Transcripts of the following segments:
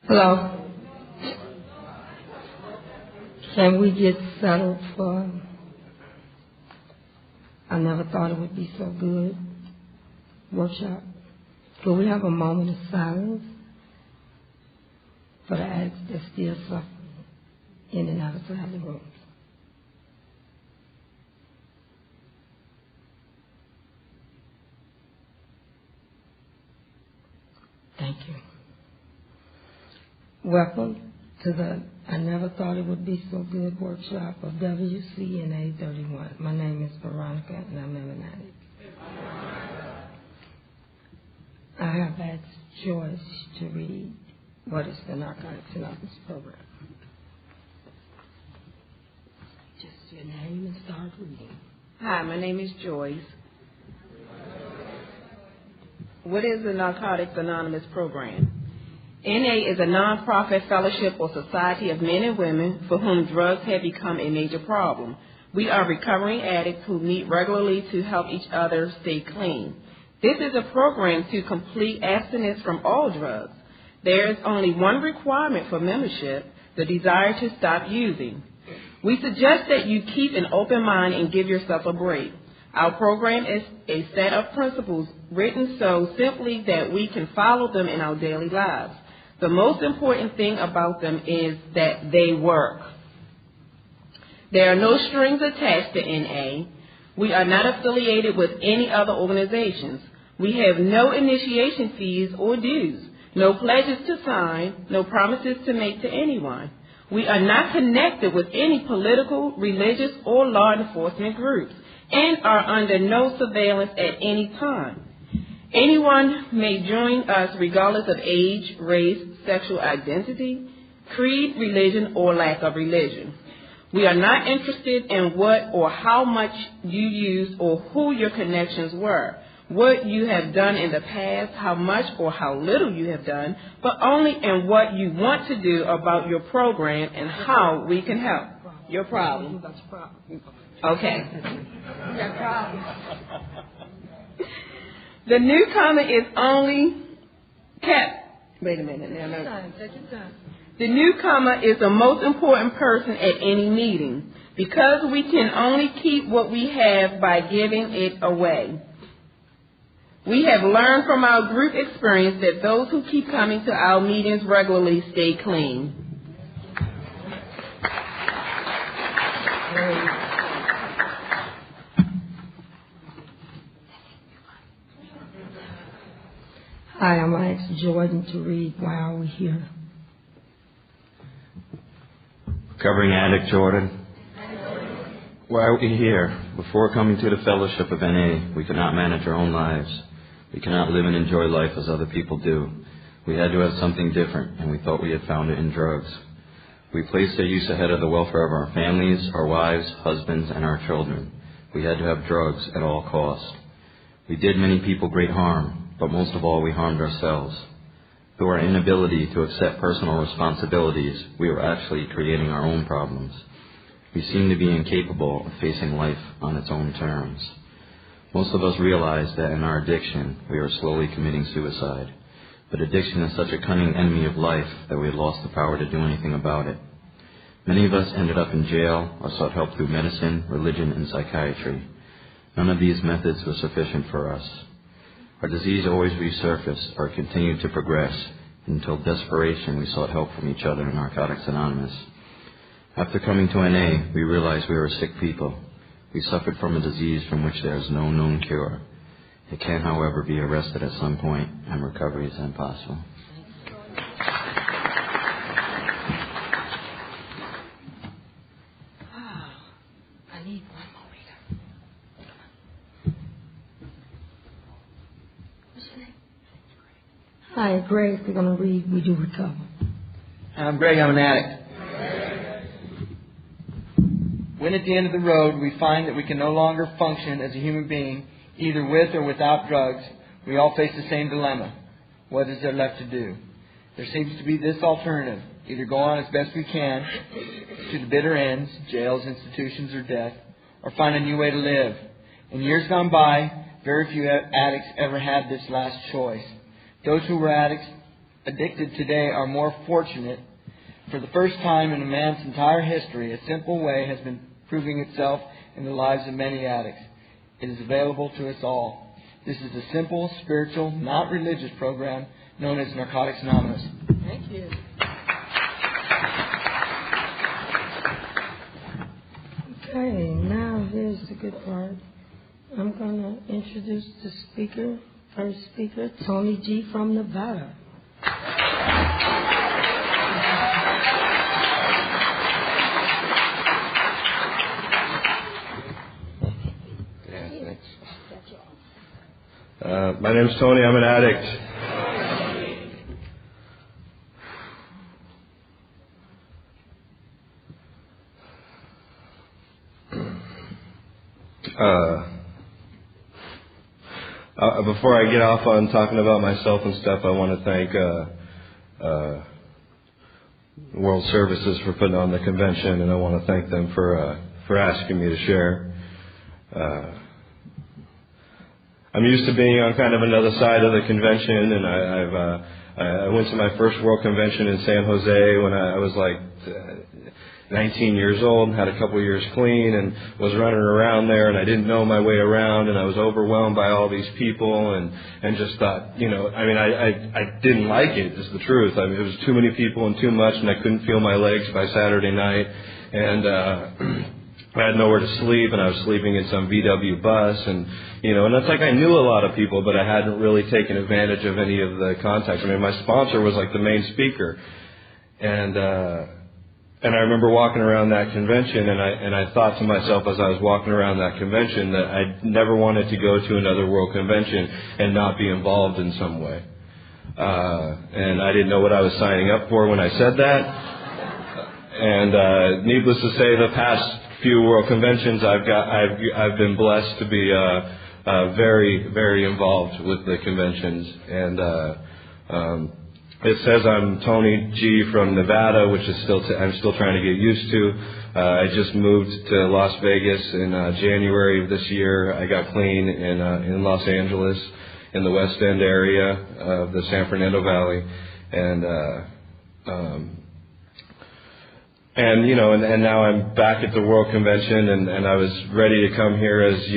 Hello? Can we get settled for I Never Thought It Would Be So Good workshop? Could we have a moment of silence for the addicts that still suffer in and outside the rooms? Thank you. Welcome to the I Never Thought It Would Be So Good workshop of WCNA 31. My name is Veronica, and I'm an addict. I have asked Joyce to read what is the Narcotics Anonymous program. Just your name and start reading. Hi, my name is Joyce. What is the Narcotics Anonymous program? NA is a nonprofit fellowship or society of men and women for whom drugs have become a major problem. We are recovering addicts who meet regularly to help each other stay clean. This is a program to complete abstinence from all drugs. There is only one requirement for membership, the desire to stop using. We suggest that you keep an open mind and give yourself a break. Our program is a set of principles written so simply that we can follow them in our daily lives. The most important thing about them is that they work. There are no strings attached to NA. We are not affiliated with any other organizations. We have no initiation fees or dues, no pledges to sign, no promises to make to anyone. We are not connected with any political, religious, or law enforcement groups and are under no surveillance at any time. Anyone may join us regardless of age, race, sexual identity, creed, religion, or lack of religion. We are not interested in what or how much you used or who your connections were, what you have done in the past, how much or how little you have done, but only in what you want to do about your program and how we can help. Your problem. Okay. Your problem. The newcomer is only kept. Wait a minute. Take your time. The newcomer is the most important person at any meeting because we can only keep what we have by giving it away. We have learned from our group experience that those who keep coming to our meetings regularly stay clean. Hi, I'm going to ask Jordan to read Why Are We Here? Recovering addict Jordan. Why are we here? Before coming to the fellowship of NA, we could not manage our own lives. We cannot live and enjoy life as other people do. We had to have something different, and we thought we had found it in drugs. We placed their use ahead of the welfare of our families, our wives, husbands, and our children. We had to have drugs at all costs. We did many people great harm, but most of all we harmed ourselves. Through our inability to accept personal responsibilities, we were actually creating our own problems. We seemed to be incapable of facing life on its own terms. Most of us realized that in our addiction, we were slowly committing suicide. But addiction is such a cunning enemy of life that we had lost the power to do anything about it. Many of us ended up in jail or sought help through medicine, religion, and psychiatry. None of these methods was sufficient for us. Our disease always resurfaced or continued to progress until desperation we sought help from each other in Narcotics Anonymous. After coming to NA, we realized we were sick people. We suffered from a disease from which there is no known cure. It can, however, be arrested at some point, and recovery is impossible. I need one more reader. What's your name? Hi, Greg. We're going to read We Do Recover. I'm Greg. I'm an addict. When at the end of the road we find that we can no longer function as a human being, either with or without drugs, we all face the same dilemma. What is there left to do? There seems to be this alternative. Either go on as best we can to the bitter ends, jails, institutions, or death, or find a new way to live. In years gone by, very few addicts ever had this last choice. Those who were addicts addicted today are more fortunate. For the first time in a man's entire history, a simple way has been proving itself in the lives of many addicts. It is available to us all. This is a simple, spiritual, not religious program known as Narcotics Anonymous. Thank you. Okay, now here's the good part. I'm going to introduce the speaker, first speaker, Tony G. from Nevada. Yeah, thanks. My name's Tony. I'm an addict. Before I get off on talking about myself and stuff, I want to thank World Services for putting on the convention, and I want to thank them for asking me to share. I'm used to being on kind of another side of the convention, and I went to my first World Convention in San Jose when I was like 19 years old, had a couple years clean, and was running around there, and I didn't know my way around, and I was overwhelmed by all these people, and just thought, I didn't like it, is the truth. I mean, it was too many people and too much, and I couldn't feel my legs by Saturday night, and I had nowhere to sleep, and I was sleeping in some VW bus, and it's like I knew a lot of people, but I hadn't really taken advantage of any of the contacts. I mean, my sponsor was like the main speaker, and I remember walking around that convention, and I thought to myself as I was walking around that convention that I never wanted to go to another World Convention and not be involved in some way. And I didn't know what I was signing up for when I said that. And needless to say, the past few World Conventions I've been blessed to be very, very involved with the conventions. And it says I'm Tony G. from Nevada, which is I'm still trying to get used to. I just moved to Las Vegas in January of this year. I got clean in Los Angeles, in the West End area of the San Fernando Valley, and now I'm back at the World Convention, and I was ready to come here as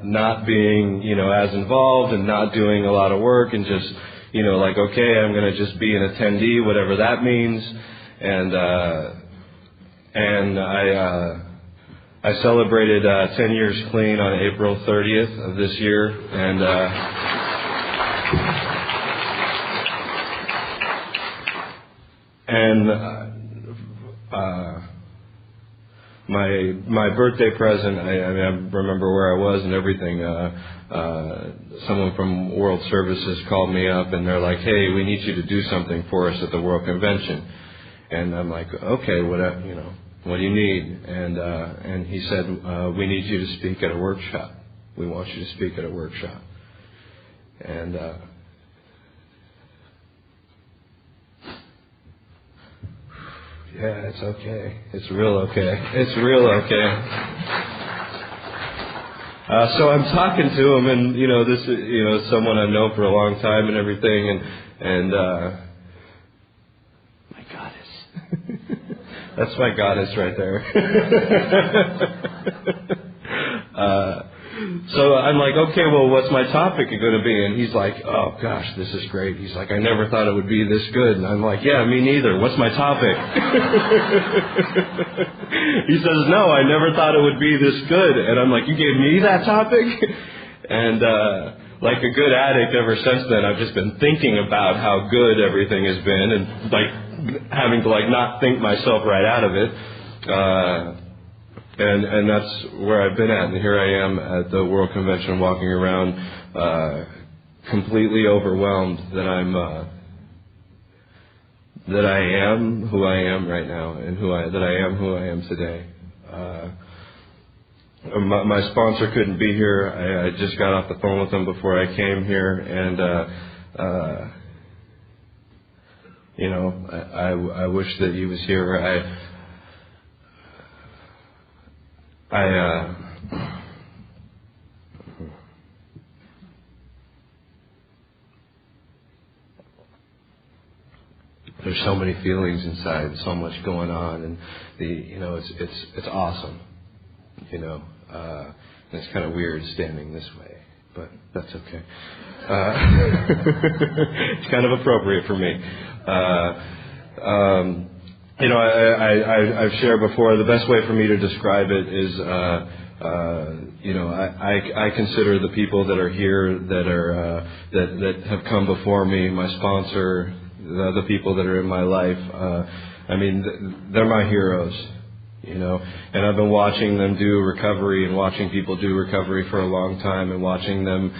not being as involved and not doing a lot of work, and just okay, I'm going to just be an attendee, whatever that means. And I celebrated 10 years clean on April 30th of this year, and my birthday present, I remember where I was and everything. Someone from World Services called me up, and they're like, "Hey, we need you to do something for us at the World Convention." And I'm like, "Okay, what do you need?" And he said, "We need you to speak at a workshop. We want you to speak at a workshop." And yeah, it's okay. It's real okay. It's real okay. So I'm talking to him, and this is someone I've known for a long time and everything, and my goddess, that's my goddess right there. So I'm like, okay, well, what's my topic going to be? And he's like, oh gosh, this is great. He's like, I never thought it would be this good. And I'm like, yeah, me neither. What's my topic? He says, no, I never thought it would be this good. And I'm like, you gave me that topic? And like a good addict, ever since then, I've just been thinking about how good everything has been, and like having to like not think myself right out of it. And that's where I've been at. And here I am at the World Convention, walking around completely overwhelmed that I am who I am right now, and that I am who I am today. My sponsor couldn't be here. I just got off the phone with him before I came here, and I wish that he was here. there's so many feelings inside, so much going on, and it's awesome, and it's kind of weird standing this way, but that's okay. It's kind of appropriate for me. I've shared before, the best way for me to describe it is, I consider the people that are here that have come before me, my sponsor, the people that are in my life. They're my heroes, and I've been watching them do recovery and watching people do recovery for a long time, and watching them,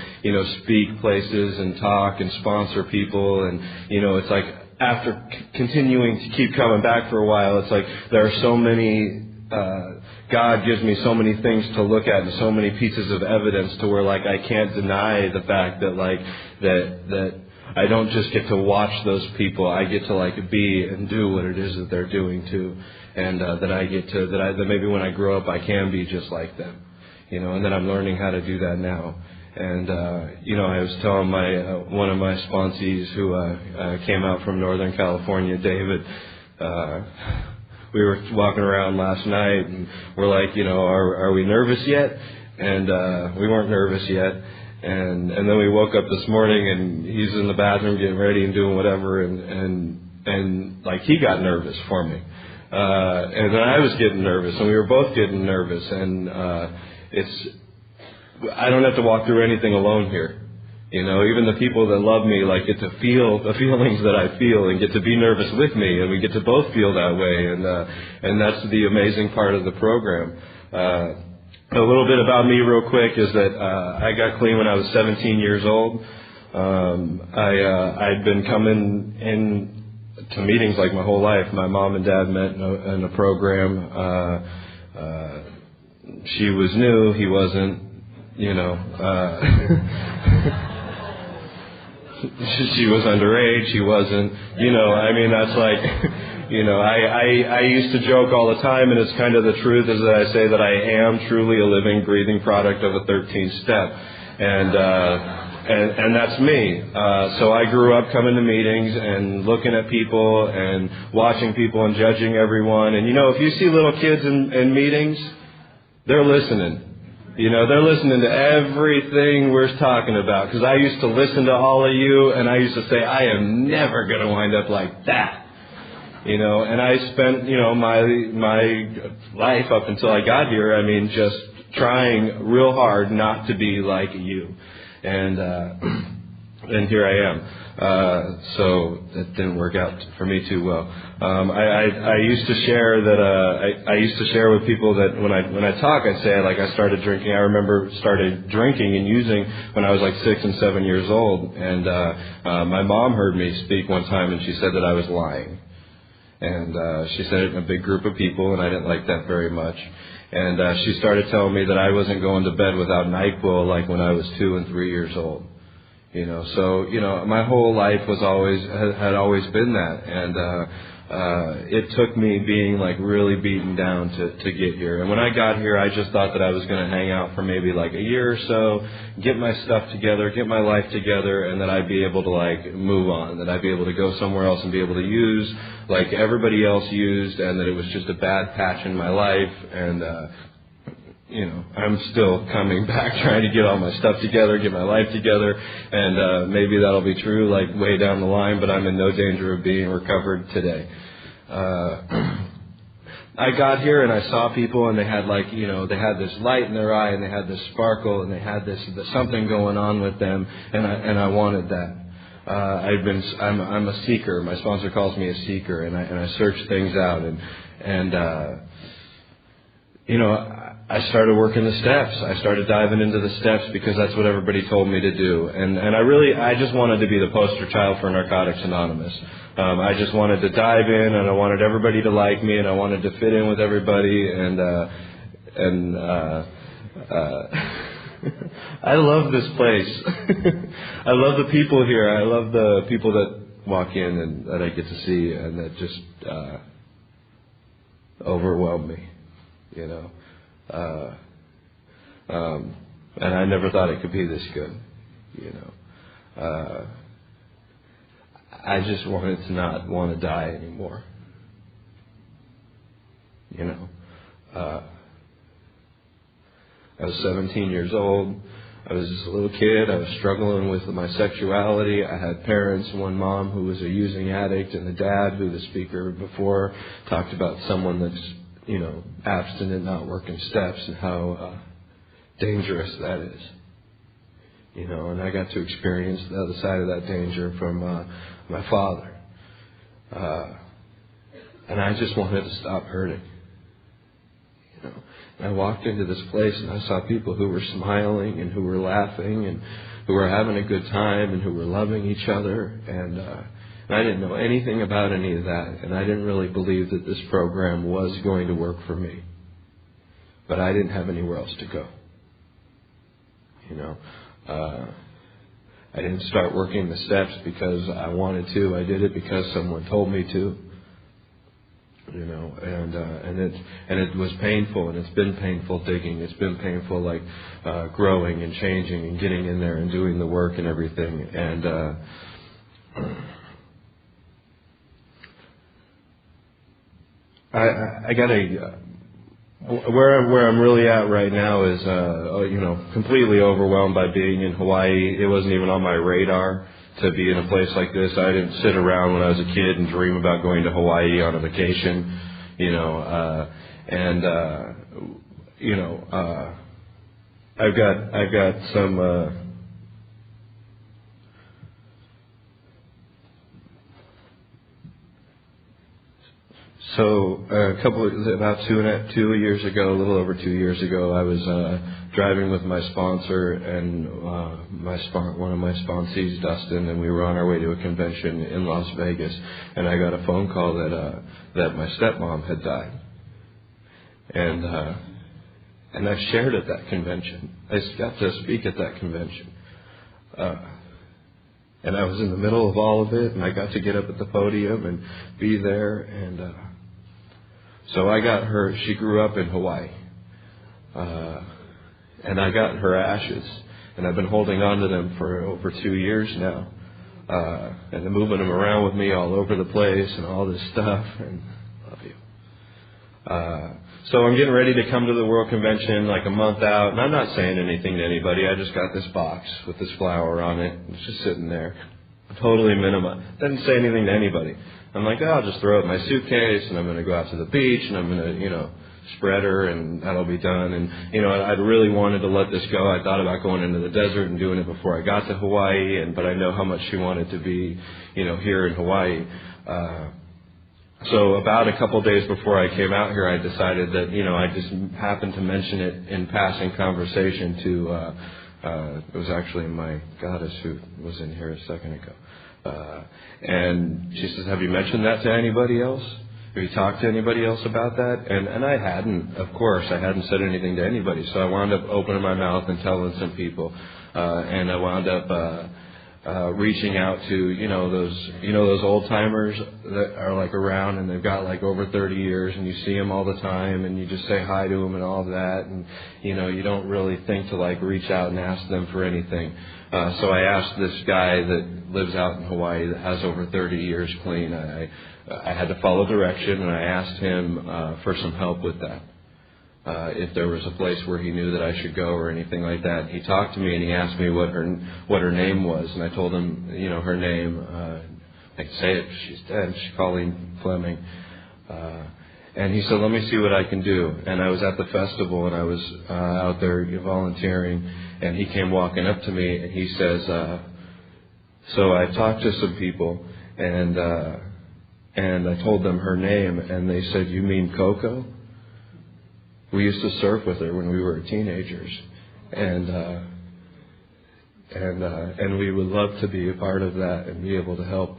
speak places and talk and sponsor people, and it's like, after continuing to keep coming back for a while, it's like there are so many, God gives me so many things to look at and so many pieces of evidence to where, like, I can't deny the fact that, like, that I don't just get to watch those people. I get to, like, be and do what it is that they're doing too. And that maybe when I grow up I can be just like them. And that I'm learning how to do that now. And, I was telling one of my sponsees who came out from Northern California, David, we were walking around last night, and we're like, are we nervous yet? And we weren't nervous yet. And then we woke up this morning, and he's in the bathroom getting ready and doing whatever, and like, he got nervous for me. And then I was getting nervous, and we were both getting nervous, and I don't have to walk through anything alone here. Even the people that love me, like, get to feel the feelings that I feel and get to be nervous with me, and we get to both feel that way, and that's the amazing part of the program. A little bit about me real quick is that I got clean when I was 17 years old. I'd been coming in to meetings like my whole life. My mom and dad met in a program. She was new, he wasn't. She was underage, he wasn't, that's like, I used to joke all the time, and it's kind of the truth, is that I say that I am truly a living, breathing product of a 13th step, and that's me. So I grew up coming to meetings and looking at people and watching people and judging everyone, and if you see little kids in meetings, they're listening. They're listening to everything we're talking about, because I used to listen to all of you, and I used to say, I am never going to wind up like that. And I spent, my life up until I got here, just trying real hard not to be like you. And here I am. So that didn't work out for me too well. I used to share that I used to share with people that when I talk, I say, like, I started drinking. I remember started drinking and using when I was like 6 and 7 years old. And my mom heard me speak one time, and she said that I was lying. And she said it in a big group of people, and I didn't like that very much. And she started telling me that I wasn't going to bed without NyQuil, like when I was 2 and 3 years old. So my whole life had always been that, and it took me being, like, really beaten down to get here. And when I got here, I just thought that I was going to hang out for maybe like a year or so, get my stuff together, get my life together, and that I'd be able to, like, move on, that I'd be able to go somewhere else and be able to use like everybody else used, and that it was just a bad patch in my life, and I'm still coming back, trying to get all my stuff together, get my life together, and maybe that'll be true, like, way down the line, but I'm in no danger of being recovered today. I got here and I saw people, and they had, like, they had this light in their eye, and they had this sparkle, and they had this something going on with them, and I wanted that. I'm a seeker. My sponsor calls me a seeker, and I search things out, and I started working the steps. I started diving into the steps because that's what everybody told me to do. And I just wanted to be the poster child for Narcotics Anonymous. I just wanted to dive in, and I wanted everybody to like me, and I wanted to fit in with everybody, and I love this place. I love the people here. I love the people that walk in and that I get to see, and that just overwhelm me, and I never thought it could be this good, I just wanted to not want to die anymore. You know, I was 17 years old. I was just a little kid. I was struggling with my sexuality. I had parents, one mom who was a using addict, and a dad who the speaker before talked about someone that's, you know, abstinent, not working steps, and how dangerous that is. You know, and I got to experience the other side of that danger from my father. And I just wanted to stop hurting. You know, and I walked into this place and I saw people who were smiling and who were laughing and who were having a good time and who were loving each other. And I didn't know anything about any of that. And I didn't really believe that this program was going to work for me. But I didn't have anywhere else to go. You know, I didn't start working the steps because I wanted to. I did it because someone told me to. You know, and it was painful, and it's been painful digging. It's been painful, like growing and changing and getting in there and doing the work and everything. And I got where I'm really at right now is you know, completely overwhelmed by being in Hawaii. It wasn't even on my radar to be in a place like this. I didn't sit around when I was a kid and dream about going to Hawaii on a vacation, you know, you know, I've got some so about 2 years ago, a little over 2 years ago, I was driving with my sponsor and one of my sponsees, Dustin, and we were on our way to a convention in Las Vegas, and I got a phone call that my stepmom had died, and I shared at that convention. I got to speak at that convention, and I was in the middle of all of it, and I got to get up at the podium and be there, and so I got her. She grew up in Hawaii. And I got her ashes, and I've been holding on to them for over 2 years now, and I'm moving them around with me all over the place and all this stuff, and love you. So I'm getting ready to come to the World Convention like a month out, and I'm not saying anything to anybody. I just got this box with this flower on it. It's just sitting there, totally minimal. Doesn't say anything to anybody. I'm like, oh, I'll just throw it in my suitcase, and I'm going to go out to the beach, and I'm going to, you know, spread her, and that'll be done. And, you know, I'd really wanted to let this go. I thought about going into the desert and doing it before I got to Hawaii, but I know how much she wanted to be, you know, here in Hawaii. So about a couple days before I came out here, I decided that, you know, I just happened to mention it in passing conversation to, it was actually my goddess who was in here a second ago. And she says, have you mentioned that to anybody else? Have you talked to anybody else about that? And I hadn't, of course. I hadn't said anything to anybody. So I wound up opening my mouth and telling some people. And I wound up reaching out to, those old timers that are like around and they've got like over 30 years and you see them all the time and you just say hi to them and all that. And, you know, you don't really think to like reach out and ask them for anything. So I asked this guy that lives out in Hawaii that has over 30 years clean. I had to follow direction, and I asked him for some help with that. If there was a place where he knew that I should go or anything like that. He talked to me and he asked me what her name was, and I told him, you know, her name. I can say it. She's dead. She's Colleen Fleming. And he said, let me see what I can do. And I was at the festival, and I was out there volunteering, and he came walking up to me, and he says, so I talked to some people, and I told them her name, and they said, you mean Coco? We used to surf with her when we were teenagers, and we would love to be a part of that and be able to help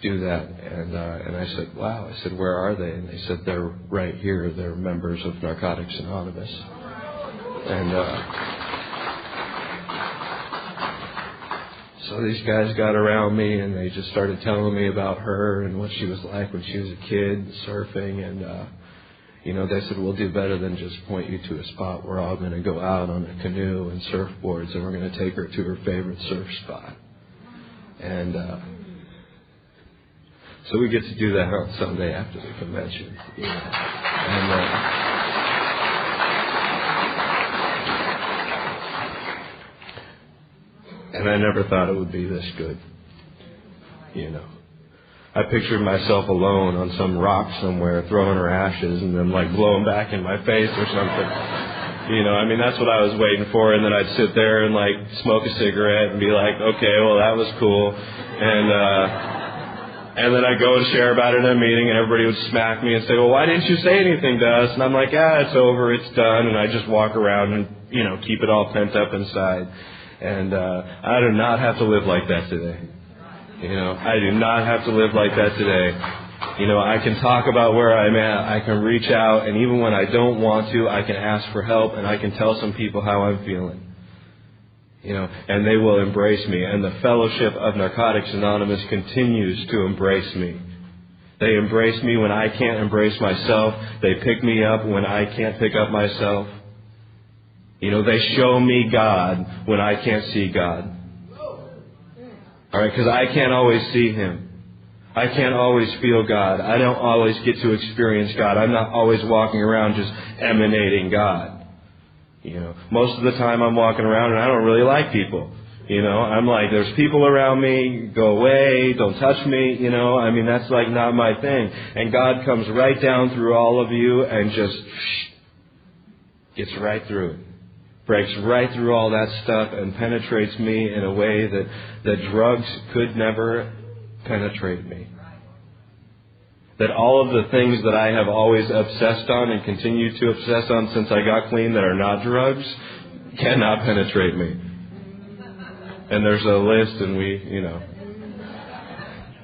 do that. And I said, wow. I said, where are they? And they said, they're right here. They're members of Narcotics Anonymous. And so these guys got around me and they just started telling me about her and what she was like when she was a kid surfing. And, you know, they said, we'll do better than just point you to a spot. We're all going to go out on a canoe and surfboards, and we're going to take her to her favorite surf spot. And So we get to do that on Sunday after the convention. You know. And I never thought it would be this good. You know. I pictured myself alone on some rock somewhere throwing her ashes and then like blowing back in my face or something. You know, I mean, that's what I was waiting for. And then I'd sit there and like smoke a cigarette and be like, okay, well, that was cool. And then I'd go and share about it in a meeting and everybody would smack me and say, well, why didn't you say anything to us? And I'm like, it's over, it's done. And I just walk around and, you know, keep it all pent up inside. And I do not have to live like that today. You know, I do not have to live like that today. You know, I can talk about where I'm at. I can reach out. And even when I don't want to, I can ask for help. And I can tell some people how I'm feeling. You know, and they will embrace me. And the fellowship of Narcotics Anonymous continues to embrace me. They embrace me when I can't embrace myself. They pick me up when I can't pick up myself. You know, they show me God when I can't see God. All right, because I can't always see Him. I can't always feel God. I don't always get to experience God. I'm not always walking around just emanating God. You know, most of the time I'm walking around and I don't really like people. You know, I'm like, there's people around me, go away, don't touch me. You know, I mean, that's like not my thing. And God comes right down through all of you and just gets right through it. Breaks right through all that stuff and penetrates me in a way that drugs could never penetrate me. That all of the things that I have always obsessed on and continue to obsess on since I got clean that are not drugs cannot penetrate me. And there's a list and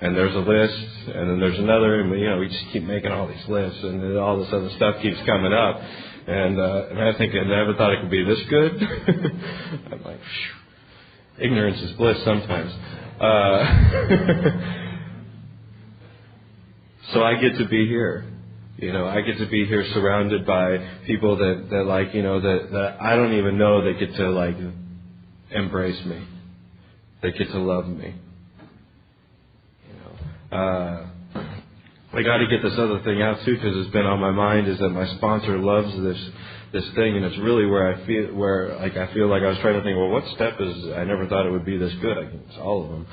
and there's a list and then there's another and we just keep making all these lists and then all this other stuff keeps coming up. And I think I never thought it could be this good. I'm like, phew. Ignorance is bliss sometimes. So I get to be here. You know, I get to be here surrounded by people that like, you know, that I don't even know that get to like embrace me. They get to love me. You know, I got to get this other thing out too because it's been on my mind. Is that my sponsor loves this thing, and it's really where I feel like I was trying to think. Well, what step is? I never thought it would be this good. I think it's all of them.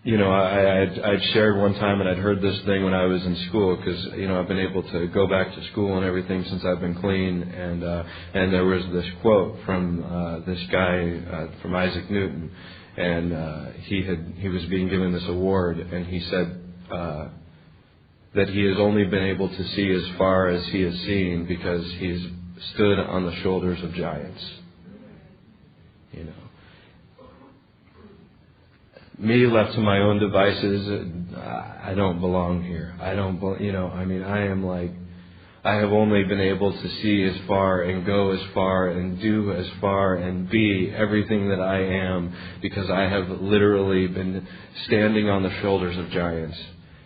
You know, I'd shared one time, and I'd heard this thing when I was in school because you know I've been able to go back to school and everything since I've been clean, and there was this quote from this guy from Isaac Newton. And he was being given this award, and he said that he has only been able to see as far as he has seen because he's stood on the shoulders of giants. You know, me left to my own devices, I don't belong here. I mean, I am like. I have only been able to see as far and go as far and do as far and be everything that I am because I have literally been standing on the shoulders of giants.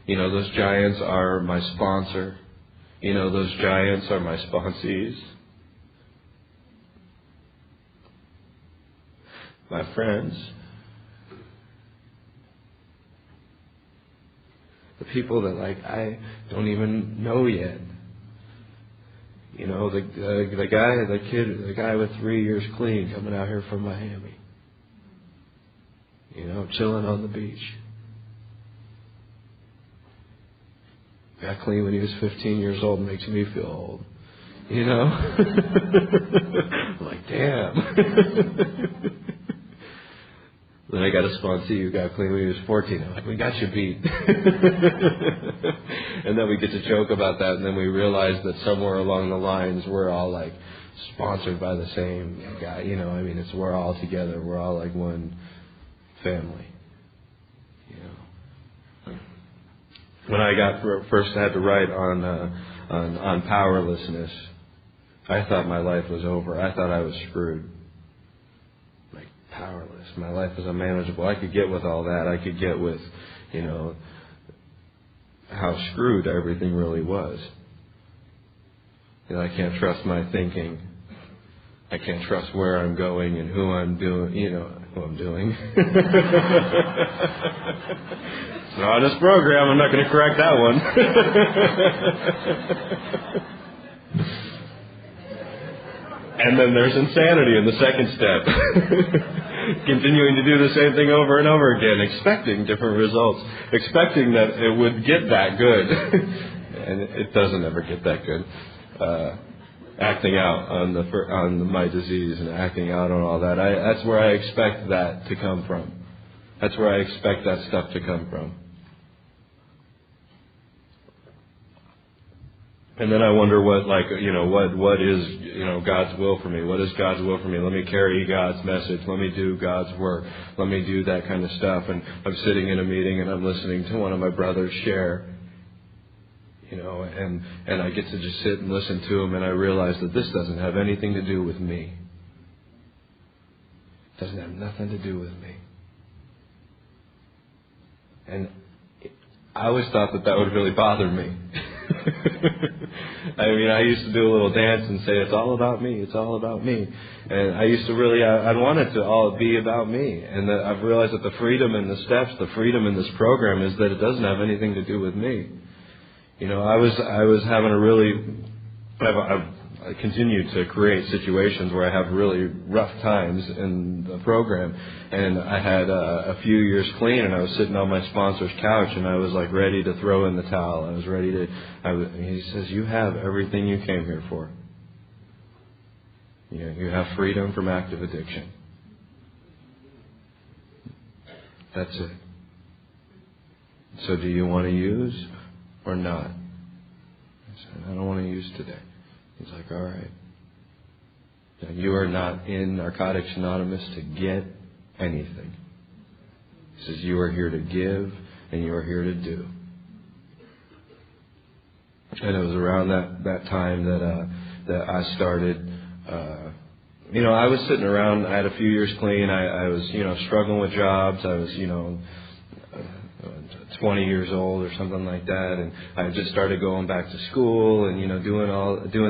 You know, those giants are my sponsor. You know, those giants are my sponsees. My friends. The people that like I don't even know yet. You know, the guy with 3 years clean coming out here from Miami. You know, chilling on the beach. Got clean when he was 15 years old, makes me feel old. You know? Like, damn. Then I got a sponsee who got clean when he was 14. I'm like, we got you beat. And then we get to joke about that, and then we realize that somewhere along the lines we're all like sponsored by the same guy. You know, I mean, we're all together. We're all like one family. You know. When I first had to write on powerlessness, I thought my life was over. I thought I was screwed. Powerless. My life is unmanageable. I could get with all that. I could get with, you know, how screwed everything really was. You know, I can't trust my thinking. I can't trust where I'm going and who I'm doing, who I'm doing. It's an honest program. I'm not going to correct that one. And then there's insanity in the second step. Continuing to do the same thing over and over again, expecting different results, expecting that it would get that good. And it doesn't ever get that good. Acting out on my disease and acting out on all that. That's where I expect that to come from. That's where I expect that stuff to come from. And then I wonder what is, God's will for me? What is God's will for me? Let me carry God's message. Let me do God's work. Let me do that kind of stuff. And I'm sitting in a meeting and I'm listening to one of my brothers share, and I get to just sit and listen to him, and I realize that this doesn't have anything to do with me. It doesn't have nothing to do with me. And I always thought that would really bother me. I mean, I used to do a little dance and say, it's all about me, it's all about me. And I used to really, I wanted to all be about me. And that I've realized that the freedom in the steps, the freedom in this program is that it doesn't have anything to do with me. I was having a really, I continue to create situations where I have really rough times in the program. And I had a few years clean, and I was sitting on my sponsor's couch, and I was like ready to throw in the towel. I was ready to, he says, you have everything you came here for. You have freedom from active addiction. That's it. So do you want to use or not? I said, I don't want to use today. He's like, all right. Now, you are not in Narcotics Anonymous to get anything. He says, you are here to give and you are here to do. And it was around that time that I started, I was sitting around, I had a few years clean, I was, struggling with jobs, I was, 20 years old or something like that, and I just started going back to school and doing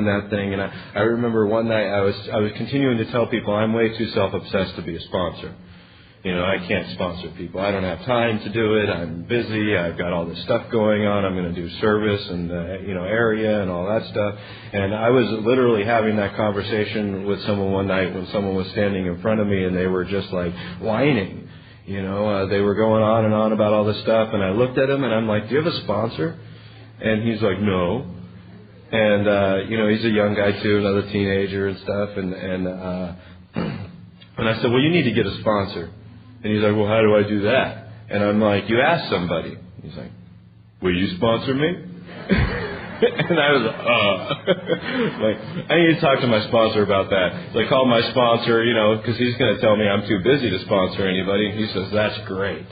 that thing. And I remember one night I was continuing to tell people I'm way too self-obsessed to be a sponsor. I can't sponsor people. I don't have time to do it. I'm busy. I've got all this stuff going on. I'm going to do service and area and all that stuff. And I was literally having that conversation with someone one night when someone was standing in front of me and they were just like whining. They were going on and on about all this stuff, and I looked at him and I'm like, do you have a sponsor? And he's like, no. And he's a young guy too, another teenager and stuff, and I said, well, you need to get a sponsor. And he's like, well, how do I do that? And I'm like, you ask somebody. He's like, will you sponsor me? And I was like, I need to talk to my sponsor about that. So I called my sponsor, because he's going to tell me I'm too busy to sponsor anybody. And he says, that's great.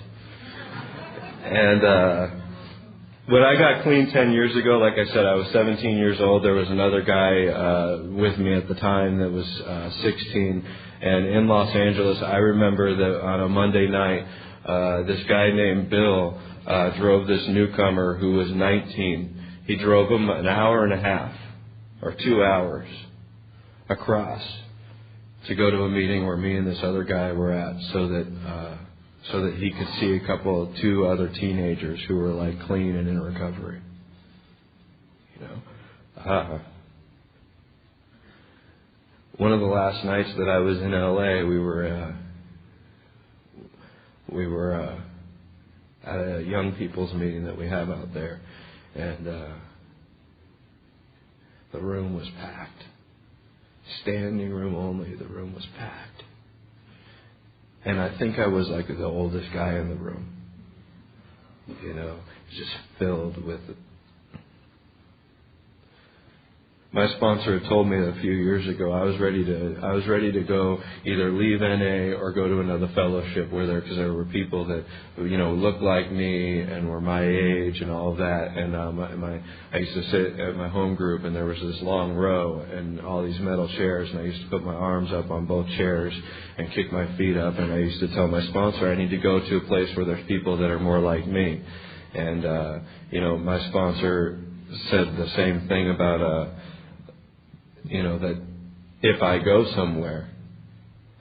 And when I got clean 10 years ago, like I said, I was 17 years old. There was another guy with me at the time that was 16. And in Los Angeles, I remember that on a Monday night, this guy named Bill drove this newcomer who was 19. He drove him an hour and a half or 2 hours across to go to a meeting where me and this other guy were at, so that he could see two other teenagers who were like clean and in recovery. One of the last nights that I was in LA, we were at a young people's meeting that we have out there. And the room was packed. Standing room only, the room was packed. And I think I was like the oldest guy in the room. Just filled with it. My sponsor had told me a few years ago I was ready to go either leave NA or go to another fellowship because there were people that looked like me and were my age and all of that. And I used to sit at my home group, and there was this long row and all these metal chairs, and I used to put my arms up on both chairs and kick my feet up, and I used to tell my sponsor I need to go to a place where there's people that are more like me. And my sponsor said the same thing about that if I go somewhere,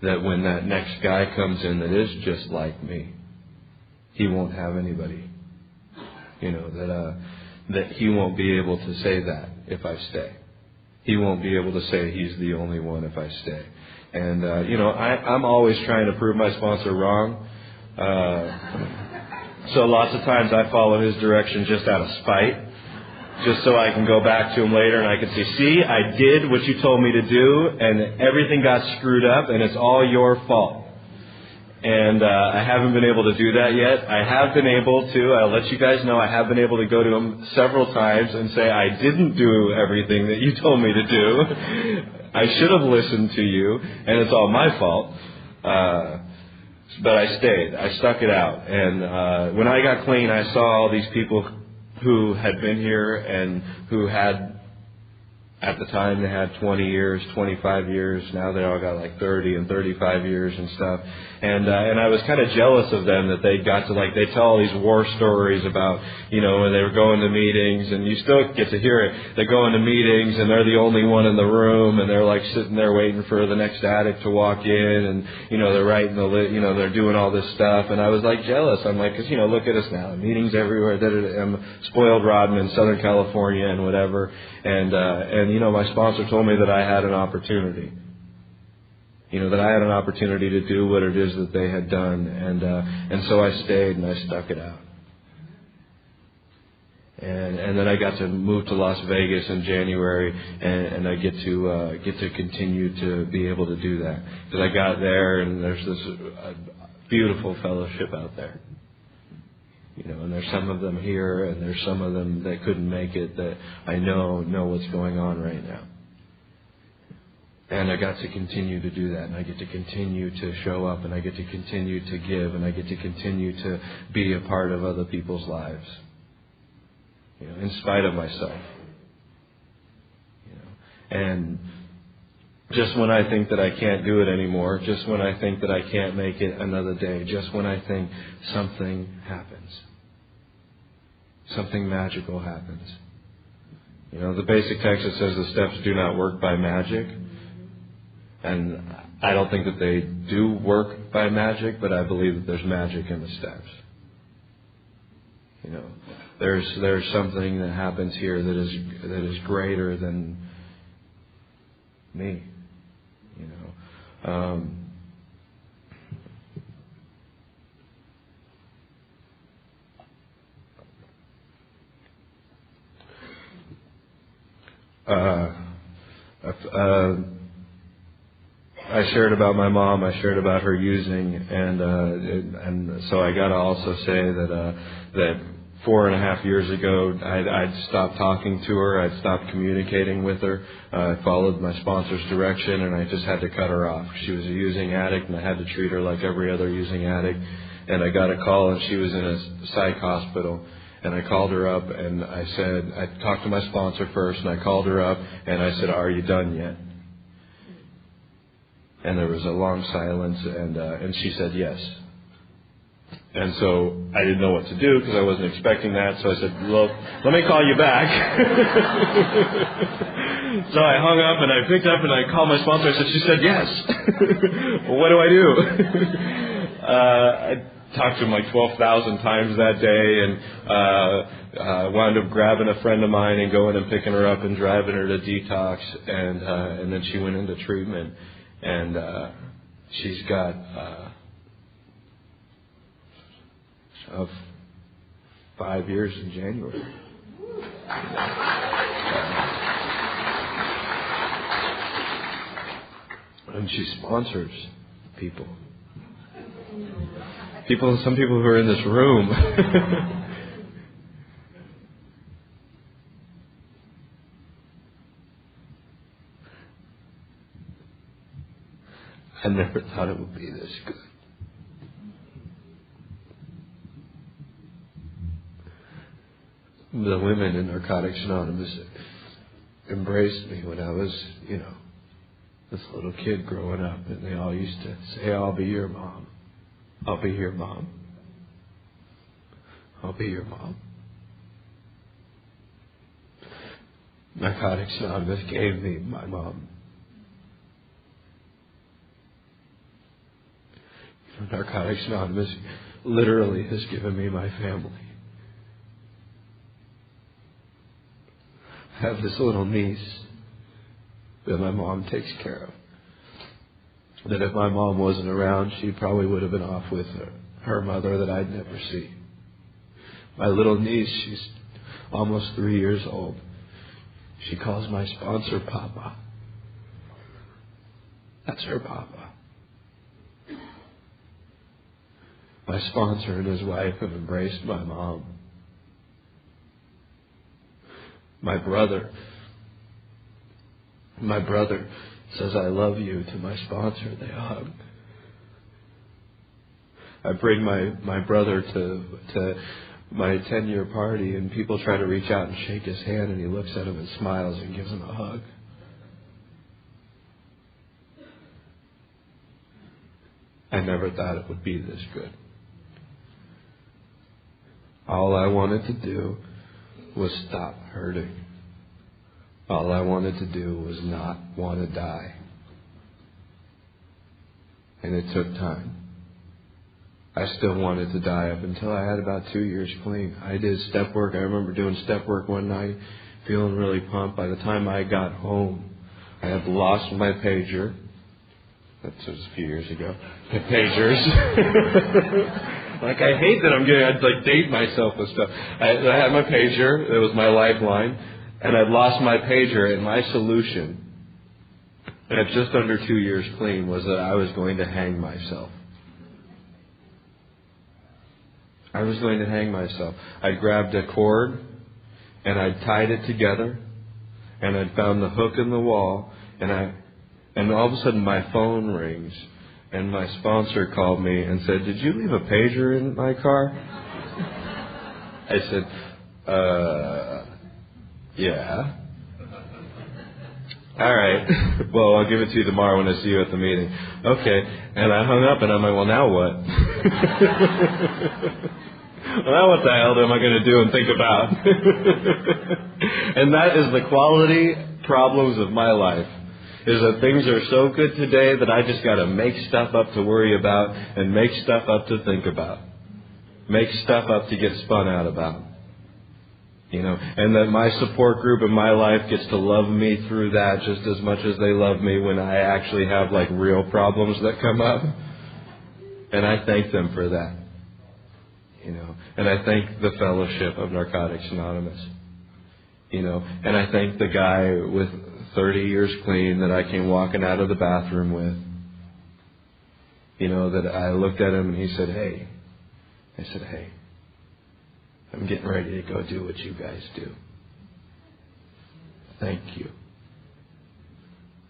that when that next guy comes in that is just like me, he won't have anybody. That he won't be able to say that if I stay. He won't be able to say he's the only one if I stay. And, I'm always trying to prove my sponsor wrong. So lots of times I follow his direction just out of spite, just so I can go back to him later and I can say, see, I did what you told me to do, and everything got screwed up, and it's all your fault. And I haven't been able to do that yet. I have been able to, I'll let you guys know, I have been able to go to him several times and say, I didn't do everything that you told me to do. I should have listened to you, and it's all my fault. But I stayed. I stuck it out. And when I got clean, I saw all these people who had been here and who had, at the time, they had 20 years, 25 years. Now they all got like 30 and 35 years and stuff. And I was kind of jealous of them that they got to, they tell all these war stories about, when they were going to meetings, and you still get to hear it. They go into meetings and they're the only one in the room, and they're sitting there waiting for the next addict to walk in, and, they're writing they're doing all this stuff. And I was jealous. I'm because, look at us now. Meetings everywhere. I'm spoiled rotten in Southern California and whatever. And my sponsor told me that I had an opportunity. That I had an opportunity to do what it is that they had done. And so I stayed and I stuck it out. And then I got to move to Las Vegas in January, and I get to continue to be able to do that. Because I got there, and there's this beautiful fellowship out there. And there's some of them here, and there's some of them that couldn't make it that I know what's going on right now. And I got to continue to do that, and I get to continue to show up, and I get to continue to give, and I get to continue to be a part of other people's lives. In spite of myself. And just when I think that I can't do it anymore, just when I think that I can't make it another day, just when I think something happens. Something magical happens. The basic text that says the steps do not work by magic. And I don't think that they do work by magic, but I believe that there's magic in the steps. There's something that happens here that is greater than me. I shared about my mom. I shared about her using, and so I got to also say that 4.5 years ago, I'd stopped talking to her. I'd stopped communicating with her. I followed my sponsor's direction, and I just had to cut her off. She was a using addict, and I had to treat her like every other using addict. And I got a call, and she was in a psych hospital. And I called her up, and I talked to my sponsor first, and I called her up, and I said, "Are you done yet?" And there was a long silence, and she said yes. And so I didn't know what to do because I wasn't expecting that. So I said, "Well, let me call you back." So I hung up and I picked up and I called my sponsor. I said, "She said yes." Well, what do I do? I talked to him 12,000 times that day, and wound up grabbing a friend of mine and going and picking her up and driving her to detox, and then she went into treatment, and she's got of 5 years in January. And she sponsors people. Some people who are in this room. I never thought it would be this good. The women in Narcotics Anonymous embraced me when I was, this little kid growing up, and they all used to say, "I'll be your mom. I'll be your mom. I'll be your mom." Narcotics Anonymous gave me my mom. Narcotics Anonymous literally has given me my family. I have this little niece that my mom takes care of. That if my mom wasn't around, she probably would have been off with her mother that I'd never see. My little niece, she's almost 3 years old. She calls my sponsor Papa. That's her Papa. My sponsor and his wife have embraced my mom. My brother says I love you to my sponsor. They hug. I bring my brother to my 10-year party, and people try to reach out and shake his hand, and he looks at him and smiles and gives him a hug. I never thought it would be this good. All I wanted to do was stop hurting. All I wanted to do was not want to die. And it took time. I still wanted to die up until I had about 2 years clean. I did step work. I remember doing step work one night, feeling really pumped. By the time I got home, I had lost my pager. That was a few years ago. The pagers. Like, I hate that I'd like date myself with stuff. I had my pager. It was my lifeline. And I'd lost my pager, and my solution, at just under 2 years clean, was that I was going to hang myself. I was going to hang myself. I grabbed a cord, and I tied it together, and I found the hook in the wall, and all of a sudden my phone rings, and my sponsor called me and said, "Did you leave a pager in my car?" I said, yeah. All right. Well, I'll give it to you tomorrow when I see you at the meeting. Okay. And I hung up, and I'm like, well, now what? Well, now what the hell am I going to do and think about? And that is the quality problems of my life. Is that things are so good today that I just got to make stuff up to worry about and make stuff up to think about. Make stuff up to get spun out about. You know, and that my support group in my life gets to love me through that just as much as they love me when I actually have like real problems that come up. And I thank them for that. You know, and I thank the fellowship of Narcotics Anonymous. You know, and I thank the guy with 30 years clean that I came walking out of the bathroom with. You know, that I looked at him and he said, "Hey." I said, "Hey, I'm getting ready to go do what you guys do. Thank you.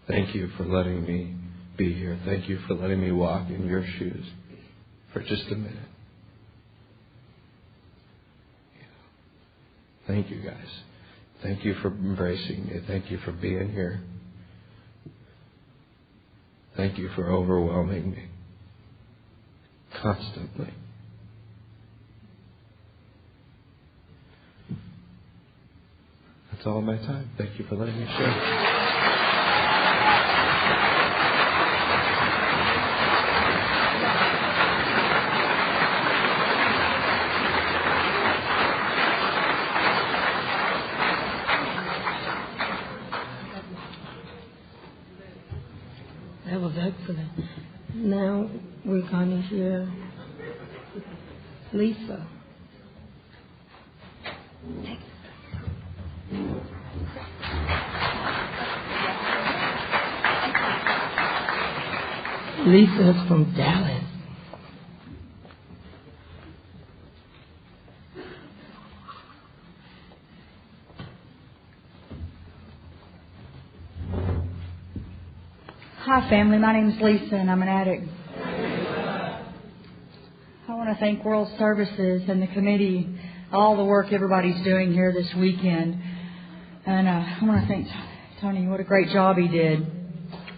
Thank you for letting me be here. Thank you for letting me walk in your shoes for just a minute. Thank you, guys. Thank you for embracing me. Thank you for being here. Thank you for overwhelming me constantly." That's all my time. Thank you for letting me share. That was excellent. Now we're going to hear Lisa. Lisa is from Dallas. Hi, family. My name is Lisa, and I'm an addict. I want to thank World Services and the committee, all the work everybody's doing here this weekend. And I want to thank Tony. What a great job he did.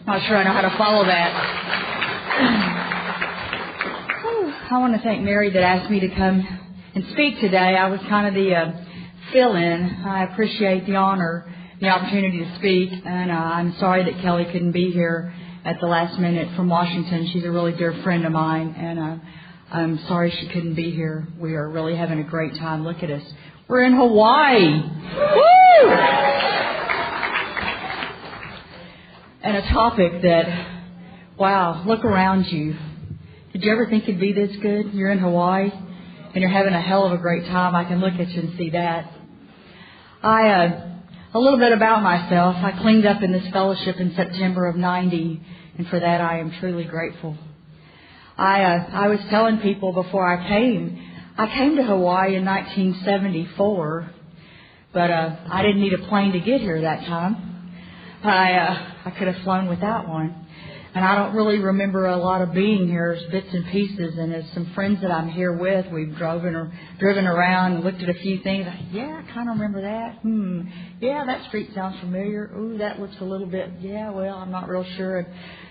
Not sure I know how to follow that. I want to thank Mary that asked me to come and speak today. I was kind of the fill-in. I appreciate the honor, the opportunity to speak, and I'm sorry that Kelly couldn't be here. at the last minute from Washington. She's a really dear friend of mine, and I'm sorry she couldn't be here. We are really having a great time. Look at us. We're in Hawaii. Woo! And a topic that, wow, look around you. Did you ever think it'd be this good? You're in Hawaii, and you're having a hell of a great time. I can look at you and see that. A little bit about myself. I cleaned up in this fellowship in September of '90, and for that I am truly grateful. I was telling people before I came to Hawaii in 1974, but I didn't need a plane to get here that time. I could have flown without one. And I don't really remember a lot of being here as bits and pieces. And as some friends that I'm here with, we've driven around and looked at a few things. Yeah, I kind of remember that. Yeah, that street sounds familiar. Ooh, that looks a little bit, yeah, well, I'm not real sure. And,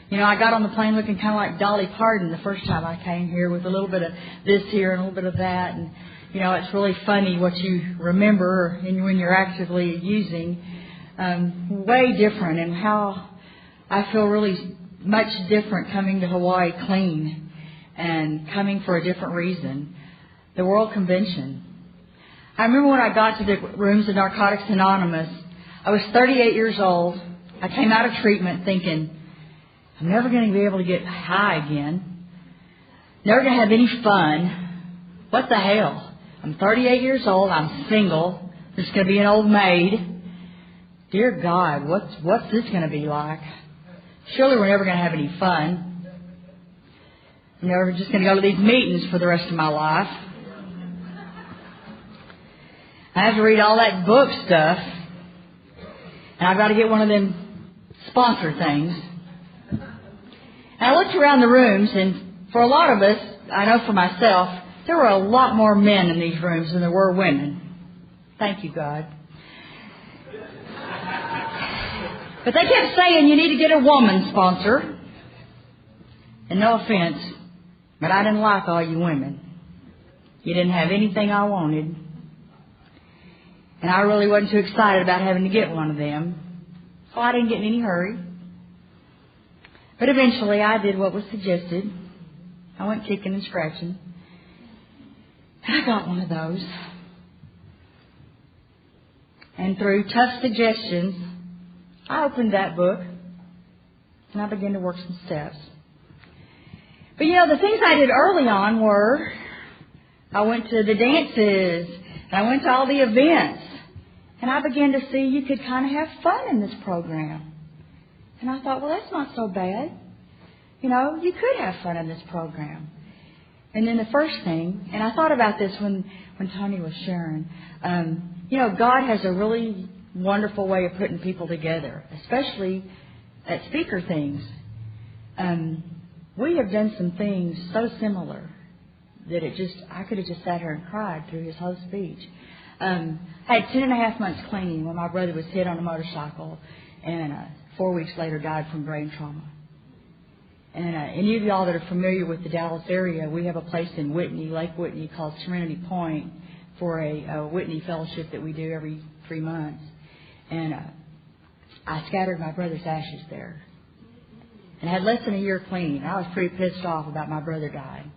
you know, I got on the plane looking kind of like Dolly Parton the first time I came here, with a little bit of this here and a little bit of that. And, you know, it's really funny what you remember and when you're actively using. Way different, and how I feel really much different coming to Hawaii clean and coming for a different reason. The World Convention. I remember when I got to the rooms of Narcotics Anonymous, I was 38 years old. I came out of treatment thinking, I'm never going to be able to get high again. Never going to have any fun. What the hell? I'm 38 years old. I'm single. There's going to be an old maid. Dear God, what's this going to be like? Surely we're never going to have any fun. I'm never just going to go to these meetings for the rest of my life. I have to read all that book stuff. And I've got to get one of them sponsor things. And I looked around the rooms, and for a lot of us, I know for myself, there were a lot more men in these rooms than there were women. Thank you, God. But they kept saying you need to get a woman sponsor. And no offense, but I didn't like all you women. You didn't have anything I wanted. And I really wasn't too excited about having to get one of them. So I didn't get in any hurry. But eventually I did what was suggested. I went kicking and scratching. And I got one of those. And through tough suggestions, I opened that book, and I began to work some steps. But, you know, the things I did early on were, I went to the dances, and I went to all the events, and I began to see you could kind of have fun in this program. And I thought, well, that's not so bad. You know, you could have fun in this program. And then the first thing, and I thought about this when Tony was sharing, you know, God has a really wonderful way of putting people together, especially at speaker things. We have done some things so similar that I could have just sat here and cried through his whole speech. I had 10.5 months clean when my brother was hit on a motorcycle, and 4 weeks later died from brain trauma. And any of y'all that are familiar with the Dallas area, we have a place in Whitney, Lake Whitney, called Serenity Point, for a Whitney fellowship that we do every 3 months. And I scattered my brother's ashes there. And I had less than a year clean. I was pretty pissed off about my brother dying.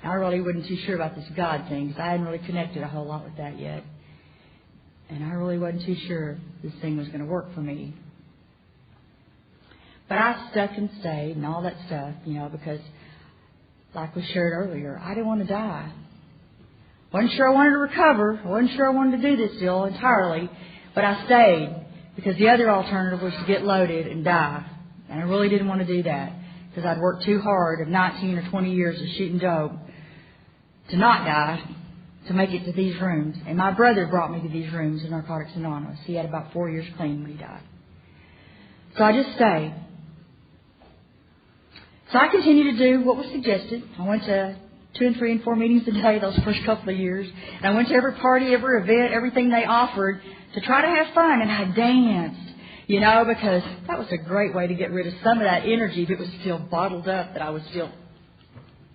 I really wasn't too sure about this God thing, because I hadn't really connected a whole lot with that yet. And I really wasn't too sure this thing was going to work for me. But I stuck and stayed and all that stuff, you know, because, like we shared earlier, I didn't want to die. Wasn't sure I wanted to recover. I wasn't sure I wanted to do this deal entirely. But I stayed, because the other alternative was to get loaded and die. And I really didn't want to do that, because I'd worked too hard of 19 or 20 years of shooting dope to not die, to make it to these rooms. And my brother brought me to these rooms in Narcotics Anonymous. He had about 4 years clean when he died. So I just stayed. So I continued to do what was suggested. I went to 2 and 3 and 4 meetings a day those first couple of years. And I went to every party, every event, everything they offered to try to have fun. And I danced, you know, because that was a great way to get rid of some of that energy that was still bottled up, that I was still,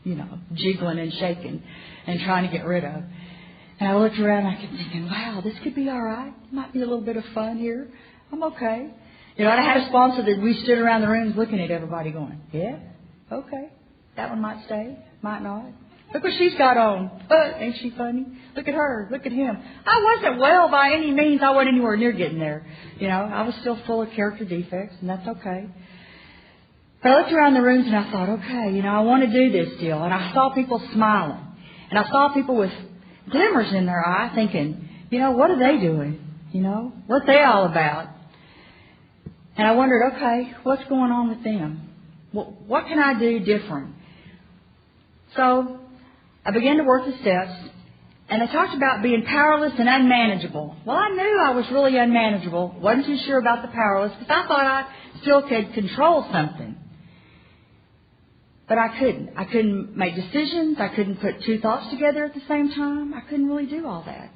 you know, jiggling and shaking and trying to get rid of. And I looked around and I kept thinking, wow, this could be all right. Might be a little bit of fun here. I'm okay. And I had a sponsor that we stood around the rooms looking at everybody going, yeah, okay, that one might stay, might not. Look what she's got on. Ain't she funny? Look at her. Look at him. I wasn't well by any means. I wasn't anywhere near getting there. I was still full of character defects, and that's okay. But I looked around the rooms and I thought, okay, I want to do this deal. And I saw people smiling. And I saw people with glimmers in their eye thinking, what are they doing? What they all about? And I wondered, okay, what's going on with them? What can I do different? So I began to work the steps, and I talked about being powerless and unmanageable. Well, I knew I was really unmanageable. Wasn't too sure about the powerless, because I thought I still could control something. But I couldn't. I couldn't make decisions. I couldn't put two thoughts together at the same time. I couldn't really do all that.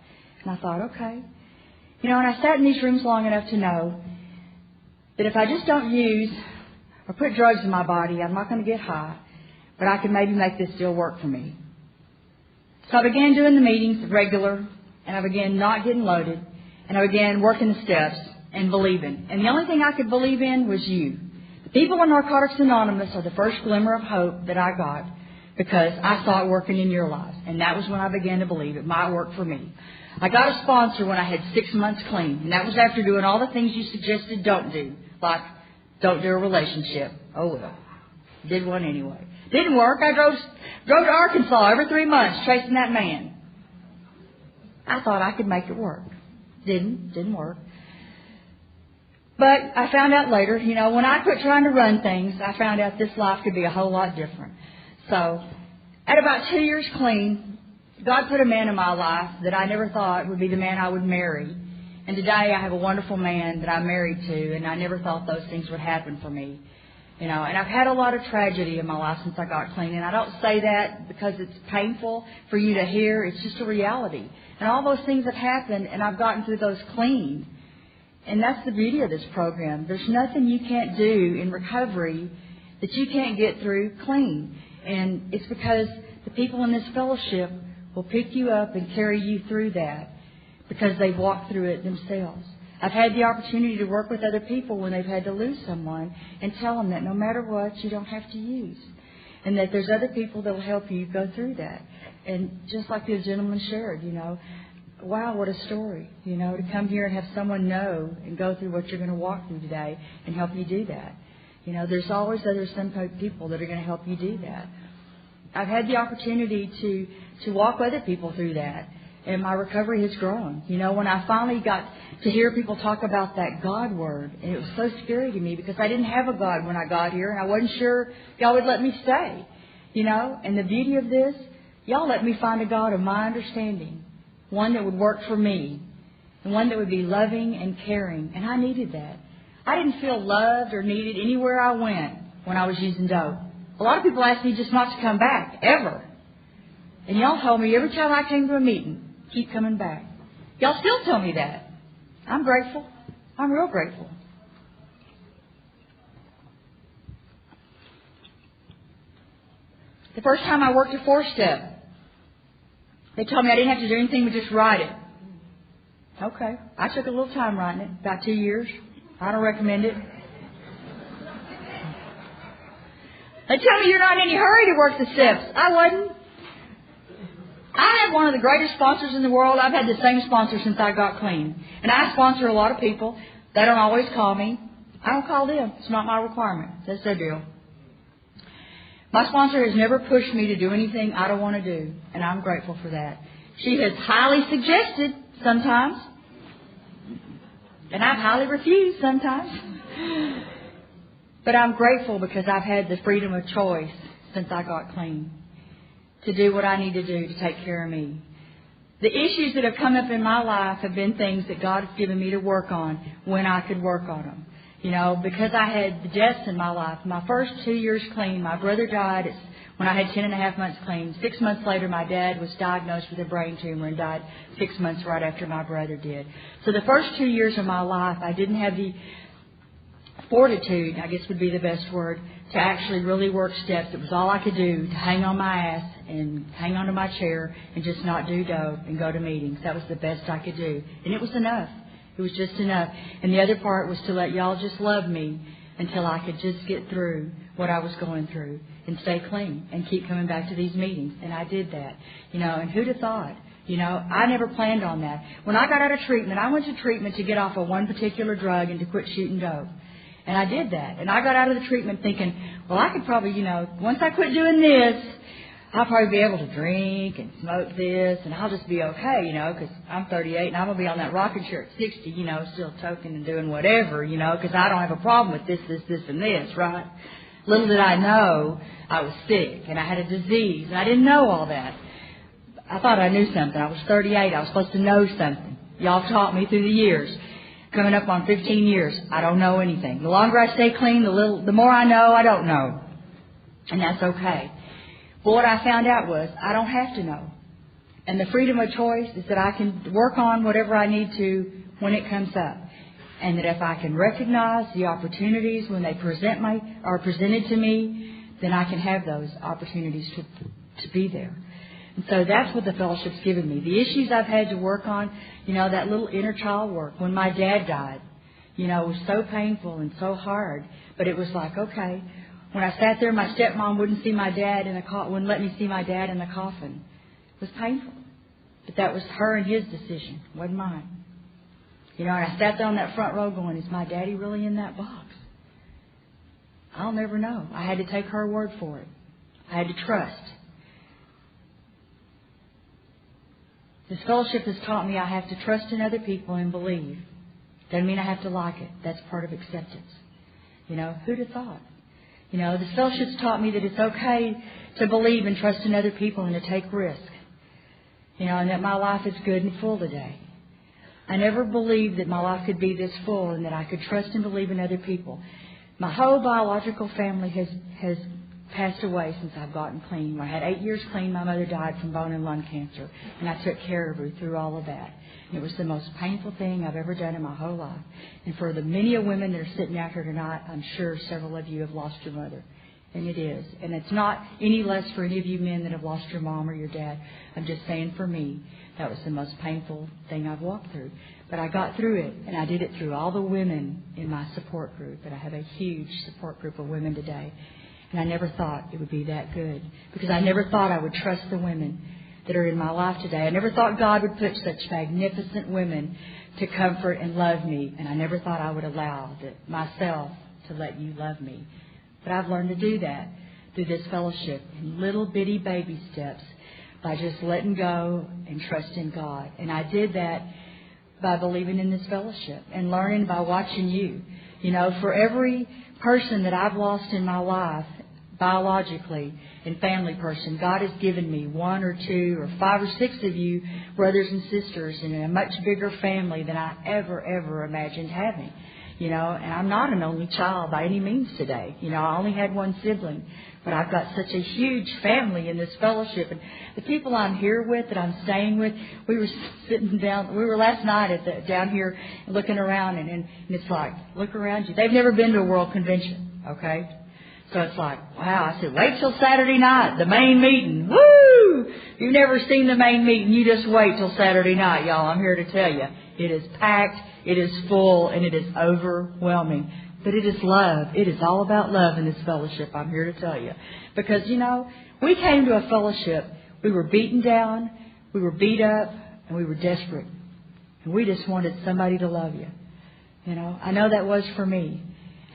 And I thought, okay. And I sat in these rooms long enough to know that if I just don't use or put drugs in my body, I'm not going to get high, but I can maybe make this deal work for me. So I began doing the meetings regular, and I began not getting loaded, and I began working the steps and believing. And the only thing I could believe in was you. The people in Narcotics Anonymous are the first glimmer of hope that I got, because I saw it working in your lives. And that was when I began to believe it might work for me. I got a sponsor when I had 6 months clean, and that was after doing all the things you suggested don't do, like don't do a relationship. Oh, well. Did one anyway. Didn't work. I drove to Arkansas every 3 months chasing that man. I thought I could make it work. Didn't work. But I found out later, when I quit trying to run things, I found out this life could be a whole lot different. So, at about 2 years clean, God put a man in my life that I never thought would be the man I would marry. And today I have a wonderful man that I'm married to, and I never thought those things would happen for me. And I've had a lot of tragedy in my life since I got clean. And I don't say that because it's painful for you to hear. It's just a reality. And all those things have happened, and I've gotten through those clean. And that's the beauty of this program. There's nothing you can't do in recovery that you can't get through clean. And it's because the people in this fellowship will pick you up and carry you through that because they've walked through it themselves. I've had the opportunity to work with other people when they've had to lose someone and tell them that no matter what, you don't have to use. And that there's other people that will help you go through that. And just like the gentleman shared, wow, what a story, to come here and have someone know and go through what you're going to walk through today and help you do that. There's always some people that are going to help you do that. I've had the opportunity to walk other people through that, and my recovery has grown. When I finally got to hear people talk about that God word, and it was so scary to me because I didn't have a God when I got here, and I wasn't sure y'all would let me stay. And the beauty of this, y'all let me find a God of my understanding, one that would work for me, and one that would be loving and caring, and I needed that. I didn't feel loved or needed anywhere I went when I was using dope. A lot of people asked me just not to come back, ever. And y'all told me every time I came to a meeting, keep coming back. Y'all still tell me that. I'm grateful. I'm real grateful. The first time I worked a 4-step, they told me I didn't have to do anything but just write it. Okay. I took a little time writing it, about 2 years. I don't recommend it. They tell me you're not in any hurry to work the steps. I wasn't. I have one of the greatest sponsors in the world. I've had the same sponsor since I got clean. And I sponsor a lot of people. They don't always call me. I don't call them. It's not my requirement. That's their deal. My sponsor has never pushed me to do anything I don't want to do. And I'm grateful for that. She has highly suggested sometimes. And I've highly refused sometimes. But I'm grateful because I've had the freedom of choice since I got clean to do what I need to do to take care of me. The issues that have come up in my life have been things that God has given me to work on when I could work on them. Because I had the deaths in my life. My first 2 years clean, my brother died when I had 10 and a half months clean. 6 months later, my dad was diagnosed with a brain tumor and died 6 months right after my brother did. So the first 2 years of my life, I didn't have the fortitude, I guess would be the best word, to actually really work steps. It was all I could do to hang on my ass and hang onto my chair and just not do dope and go to meetings. That was the best I could do. And it was enough. It was just enough. And the other part was to let y'all just love me until I could just get through what I was going through and stay clean and keep coming back to these meetings. And I did that. And who'd have thought? I never planned on that. When I got out of treatment, I went to treatment to get off of one particular drug and to quit shooting dope. And I did that. And I got out of the treatment thinking, well, I could probably, once I quit doing this, I'll probably be able to drink and smoke this, and I'll just be okay, because I'm 38 and I'm going to be on that rocking chair at 60, still toking and doing whatever, because I don't have a problem with this, and this, right? Little did I know I was sick and I had a disease, and I didn't know all that. I thought I knew something. I was 38. I was supposed to know something. Y'all taught me through the years. Coming up on 15 years, I don't know anything. The longer I stay clean, the more I know I don't know. And that's okay. But what I found out was I don't have to know. And the freedom of choice is that I can work on whatever I need to when it comes up. And that if I can recognize the opportunities when they are presented to me, then I can have those opportunities to be there. And so that's what the fellowship's given me. The issues I've had to work on, that little inner child work. When my dad died, it was so painful and so hard. But it was like, okay. When I sat there, my stepmom wouldn't see my dad wouldn't let me see my dad in the coffin. It was painful. But that was her and his decision. It wasn't mine. And I sat there on that front row going, is my daddy really in that box? I'll never know. I had to take her word for it. I had to trust. This fellowship has taught me I have to trust in other people and believe. Doesn't mean I have to like it. That's part of acceptance. Who'd have thought? The fellowship's taught me that it's okay to believe and trust in other people and to take risk. And that my life is good and full today. I never believed that my life could be this full and that I could trust and believe in other people. My whole biological family has passed away since I've gotten clean. I had 8 years clean. My mother died from bone and lung cancer, and I took care of her through all of that. And it was the most painful thing I've ever done in my whole life. And for the many of women that are sitting out here tonight, I'm sure several of you have lost your mother. And it is. And it's not any less for any of you men that have lost your mom or your dad. I'm just saying for me, that was the most painful thing I've walked through. But I got through it, and I did it through all the women in my support group. And I have a huge support group of women today. And I never thought it would be that good. Because I never thought I would trust the women that are in my life today. I never thought God would put such magnificent women to comfort and love me. And I never thought I would allow myself to let you love me. But I've learned to do that through this fellowship in little bitty baby steps by just letting go and trusting God. And I did that by believing in this fellowship and learning by watching you. For every person that I've lost in my life, biologically and family person, God has given me 1 or 2 or 5 or 6 of you brothers and sisters in a much bigger family than I ever imagined having. And I'm not an only child by any means today. I only had one sibling. But I've got such a huge family in this fellowship. And the people I'm here with, that I'm staying with, we were last night down here looking around. And it's like, look around you. They've never been to a world convention, okay? So it's like, wow. I said, wait till Saturday night, the main meeting. Woo! If you've never seen the main meeting, you just wait till Saturday night, y'all. I'm here to tell you. It is packed, it is full, and it is overwhelming. But it is love. It is all about love in this fellowship, I'm here to tell you. Because, we came to a fellowship. We were beaten down, we were beat up, and we were desperate. And we just wanted somebody to love you. I know that was for me.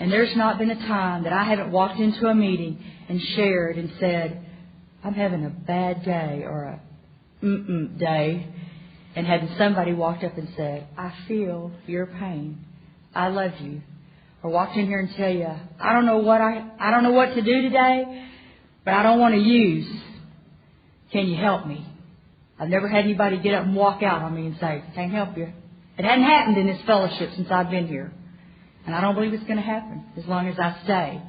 And there's not been a time that I haven't walked into a meeting and shared and said, I'm having a bad day or a day, and had somebody walked up and said, I feel your pain. I love you. Or walked in here and tell you, I don't know what to do today, but I don't want to use. Can you help me? I've never had anybody get up and walk out on me and say, can't help you. It hadn't happened in this fellowship since I've been here. And I don't believe it's going to happen as long as I stay.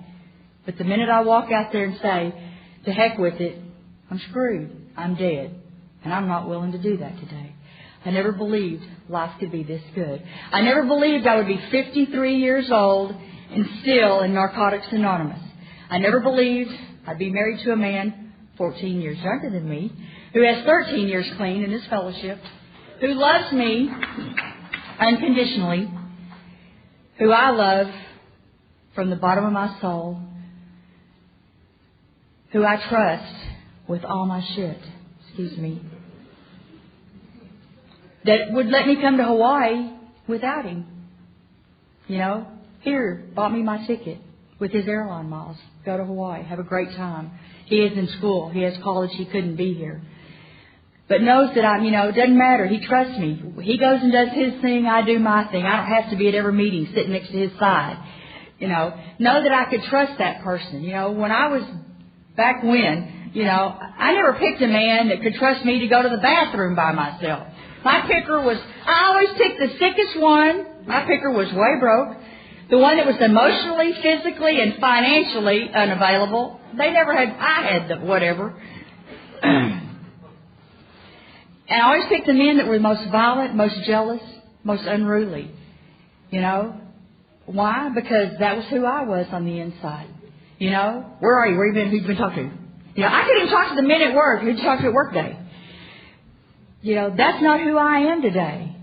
But the minute I walk out there and say, to heck with it, I'm screwed. I'm dead. And I'm not willing to do that today. I never believed life could be this good. I never believed I would be 53 years old and still in Narcotics Anonymous. I never believed I'd be married to a man 14 years younger than me, who has 13 years clean in this fellowship, who loves me unconditionally, who I love from the bottom of my soul, who I trust with all my shit, that would let me come to Hawaii without him. You know, here, bought me my ticket with his airline miles. Go to Hawaii, have a great time. He is in school. He has college. He couldn't be here. But knows that it doesn't matter. He trusts me. He goes and does his thing. I do my thing. I don't have to be at every meeting sitting next to his side. Know that I could trust that person. When I was back when, I never picked a man that could trust me to go to the bathroom by myself. I always picked the sickest one. My picker was way broke. The one that was emotionally, physically, and financially unavailable. I had the whatever. And I always picked the men that were most violent, most jealous, most unruly. Why? Because that was who I was on the inside. Where are you? Where have you been? Who you been talking to? I couldn't even talk to the men at work. Who'd you talk to at work day? That's not who I am today.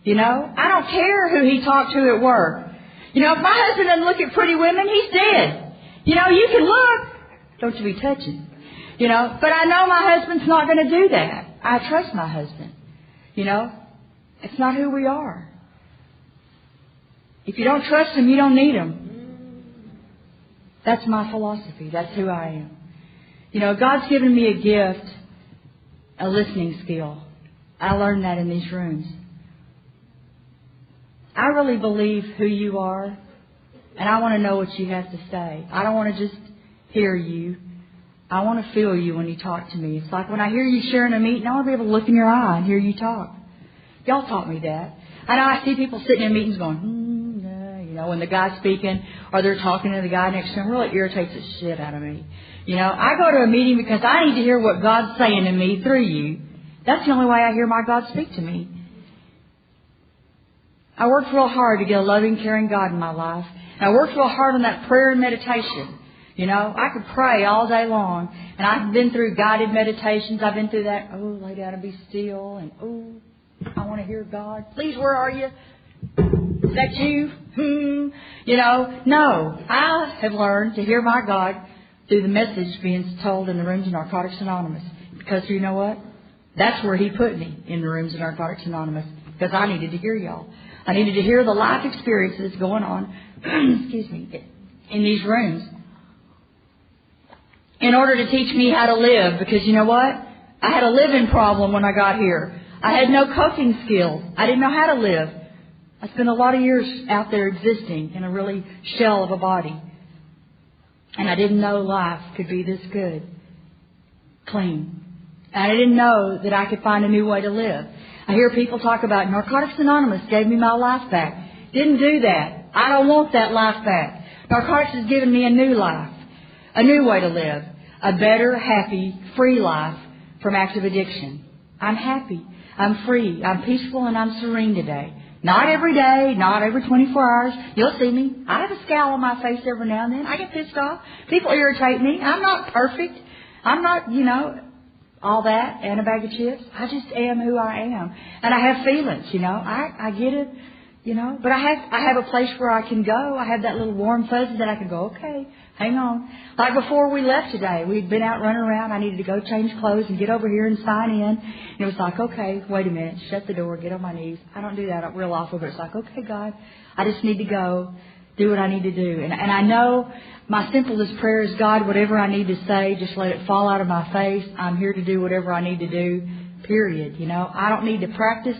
I don't care who he talked to at work. If my husband doesn't look at pretty women, he's dead. You can look. Don't you be touching. But I know my husband's not going to do that. I trust my husband. It's not who we are. If you don't trust him, you don't need him. That's my philosophy. That's who I am. God's given me a gift, a listening skill. I learned that in these rooms. I really believe who you are, and I want to know what you have to say. I don't want to just hear you. I want to feel you when you talk to me. It's like when I hear you sharing a meeting, I want to be able to look in your eye and hear you talk. Y'all taught me that. I know I see people sitting in meetings going, when the guy's speaking or they're talking to the guy next to him. It really irritates the shit out of me. I go to a meeting because I need to hear what God's saying to me through you. That's the only way I hear my God speak to me. I worked real hard to get a loving, caring God in my life. And I worked real hard on that prayer and meditation. I could pray all day long. And I've been through guided meditations. I've been through that, lay down and be still. And, I want to hear God. Please, where are you? Is that you? No. I have learned to hear my God through the message being told in the rooms of Narcotics Anonymous. Because you know what? That's where He put me, in the rooms of Narcotics Anonymous. Because I needed to hear y'all. I needed to hear the life experiences going on, in these rooms. In order to teach me how to live. Because you know what? I had a living problem when I got here. I had no coping skills. I didn't know how to live. I spent a lot of years out there existing in a really shell of a body. And I didn't know life could be this good. Clean. And I didn't know that I could find a new way to live. I hear people talk about Narcotics Anonymous gave me my life back. Didn't do that. I don't want that life back. Narcotics has given me a new life. A new way to live. A better, happy, free life from active addiction. I'm happy. I'm free. I'm peaceful and I'm serene today. Not every day, not every 24 hours. You'll see me. I have a scowl on my face every now and then. I get pissed off. People irritate me. I'm not perfect. I'm not, all that and a bag of chips. I just am who I am. And I have feelings, I get it, but I have a place where I can go. I have that little warm fuzzy that I can go, okay, hang on. Like before we left today, we'd been out running around. I needed to go change clothes and get over here and sign in. And it was like, okay, wait a minute, shut the door, get on my knees. I don't do that real often, but it's like, okay, God, I just need to go do what I need to do. And I know my simplest prayer is, God, whatever I need to say, just let it fall out of my face. I'm here to do whatever I need to do, period. I don't need to practice.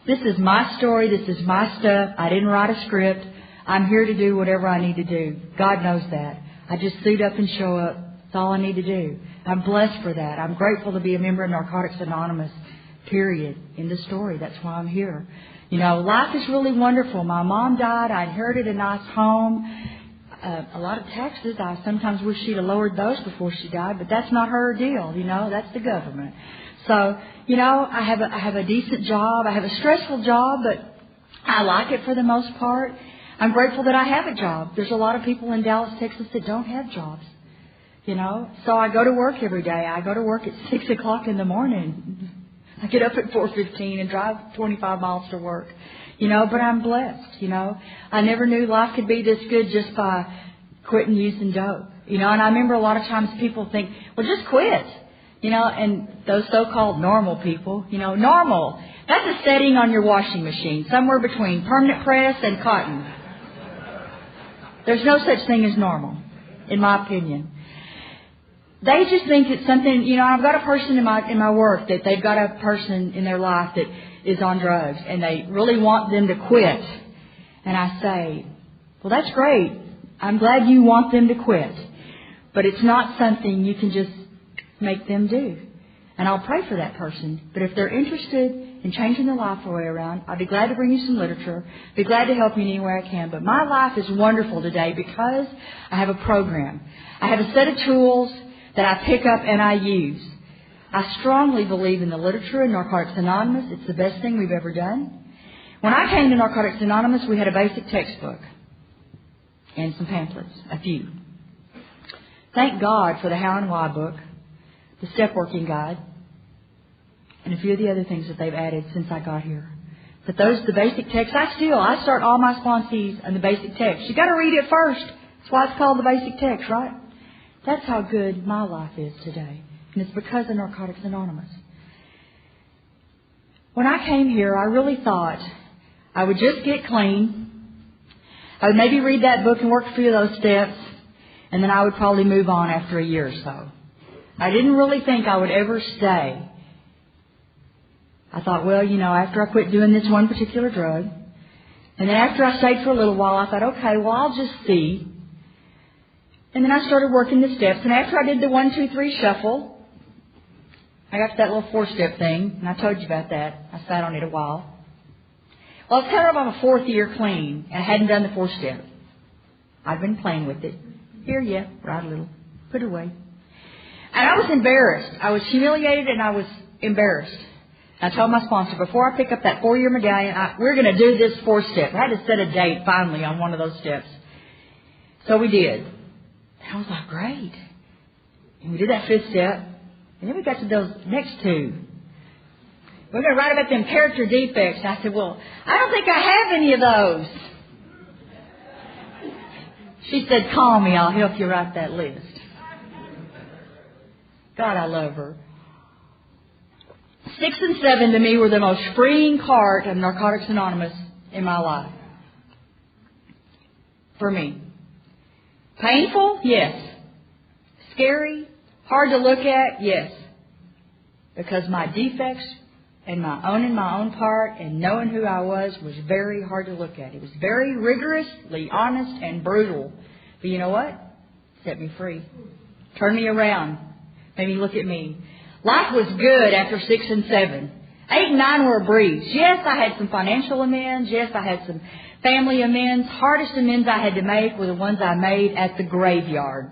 This is my story. This is my stuff. I didn't write a script. I'm here to do whatever I need to do. God knows that. I just suit up and show up. That's all I need to do. I'm blessed for that. I'm grateful to be a member of Narcotics Anonymous, period. In the story. That's why I'm here. Life is really wonderful. My mom died. I inherited a nice home. A lot of taxes. I sometimes wish she'd have lowered those before she died, but that's not her deal. That's the government. So, I have a decent job. I have a stressful job, but I like it for the most part. I'm grateful that I have a job. There's a lot of people in Dallas, Texas that don't have jobs. So I go to work every day. I go to work at 6 o'clock in the morning. I get up at 4:15 and drive 25 miles to work. But I'm blessed, I never knew life could be this good just by quitting using dope. And I remember a lot of times people think, well, just quit. And those so-called normal people, normal. That's a setting on your washing machine, somewhere between permanent press and cotton. There's no such thing as normal, in my opinion. They just think it's something, I've got a person in my work that they've got a person in their life that is on drugs and they really want them to quit. And I say, well, that's great. I'm glad you want them to quit. But it's not something you can just make them do. And I'll pray for that person. But if they're interested in changing their life way around, I'll be glad to bring you some literature. Be glad to help you in any way I can. But my life is wonderful today because I have a program. I have a set of tools that I pick up and I use. I strongly believe in the literature in Narcotics Anonymous. It's the best thing we've ever done. When I came to Narcotics Anonymous, we had a basic textbook and some pamphlets, a few. Thank God for the How and Why book, the Step Working Guide, and a few of the other things that they've added since I got here. But the basic text, I start all my sponsees on the basic text. You got to read it first. That's why it's called the basic text, right? That's how good my life is today. And it's because of Narcotics Anonymous. When I came here, I really thought I would just get clean. I would maybe read that book and work a few of those steps. And then I would probably move on after a year or so. I didn't really think I would ever stay. I thought, well, after I quit doing this one particular drug, and then after I stayed for a little while, I thought, okay, well, I'll just see. And then I started working the steps. And after I did the 1, 2, 3 shuffle, I got to that little 4-step thing. And I told you about that. I sat on it a while. Well, it's kind of on my 4th year clean. And I hadn't done the 4-step. I've been playing with it. Here, yeah, right a little. Put it away. And I was embarrassed. I was humiliated and I was embarrassed. I told my sponsor, before I pick up that 4-year medallion, we're going to do this 4-step. I had to set a date finally on one of those steps. So we did. And I was like, great. And we did that 5th step. And then we got to those next 2. We're going to write about them character defects. I said, well, I don't think I have any of those. She said, call me. I'll help you write that list. God, I love her. 6 and 7 to me were the most freeing part of Narcotics Anonymous in my life. For me. Painful? Yes. Scary? Hard to look at? Yes. Because my defects and my own part and knowing who I was very hard to look at. It was very rigorously honest and brutal. But you know what? It set me free. Turned me around. Made me look at me. Life was good after 6 and 7. 8 and 9 were a breeze. Yes, I had some financial amends. Yes, I had some family amends. Hardest amends I had to make were the ones I made at the graveyard.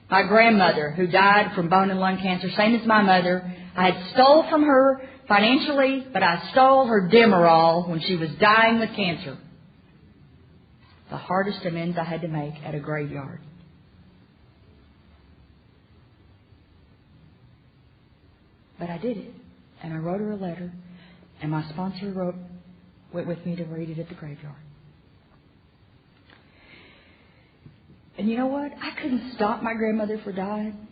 My grandmother, who died from bone and lung cancer, same as my mother, I had stole from her financially, but I stole her Demerol when she was dying with cancer. The hardest amends I had to make at a graveyard. But I did it. And I wrote her a letter. And my sponsor went with me to read it at the graveyard. And you know what? I couldn't stop my grandmother from dying.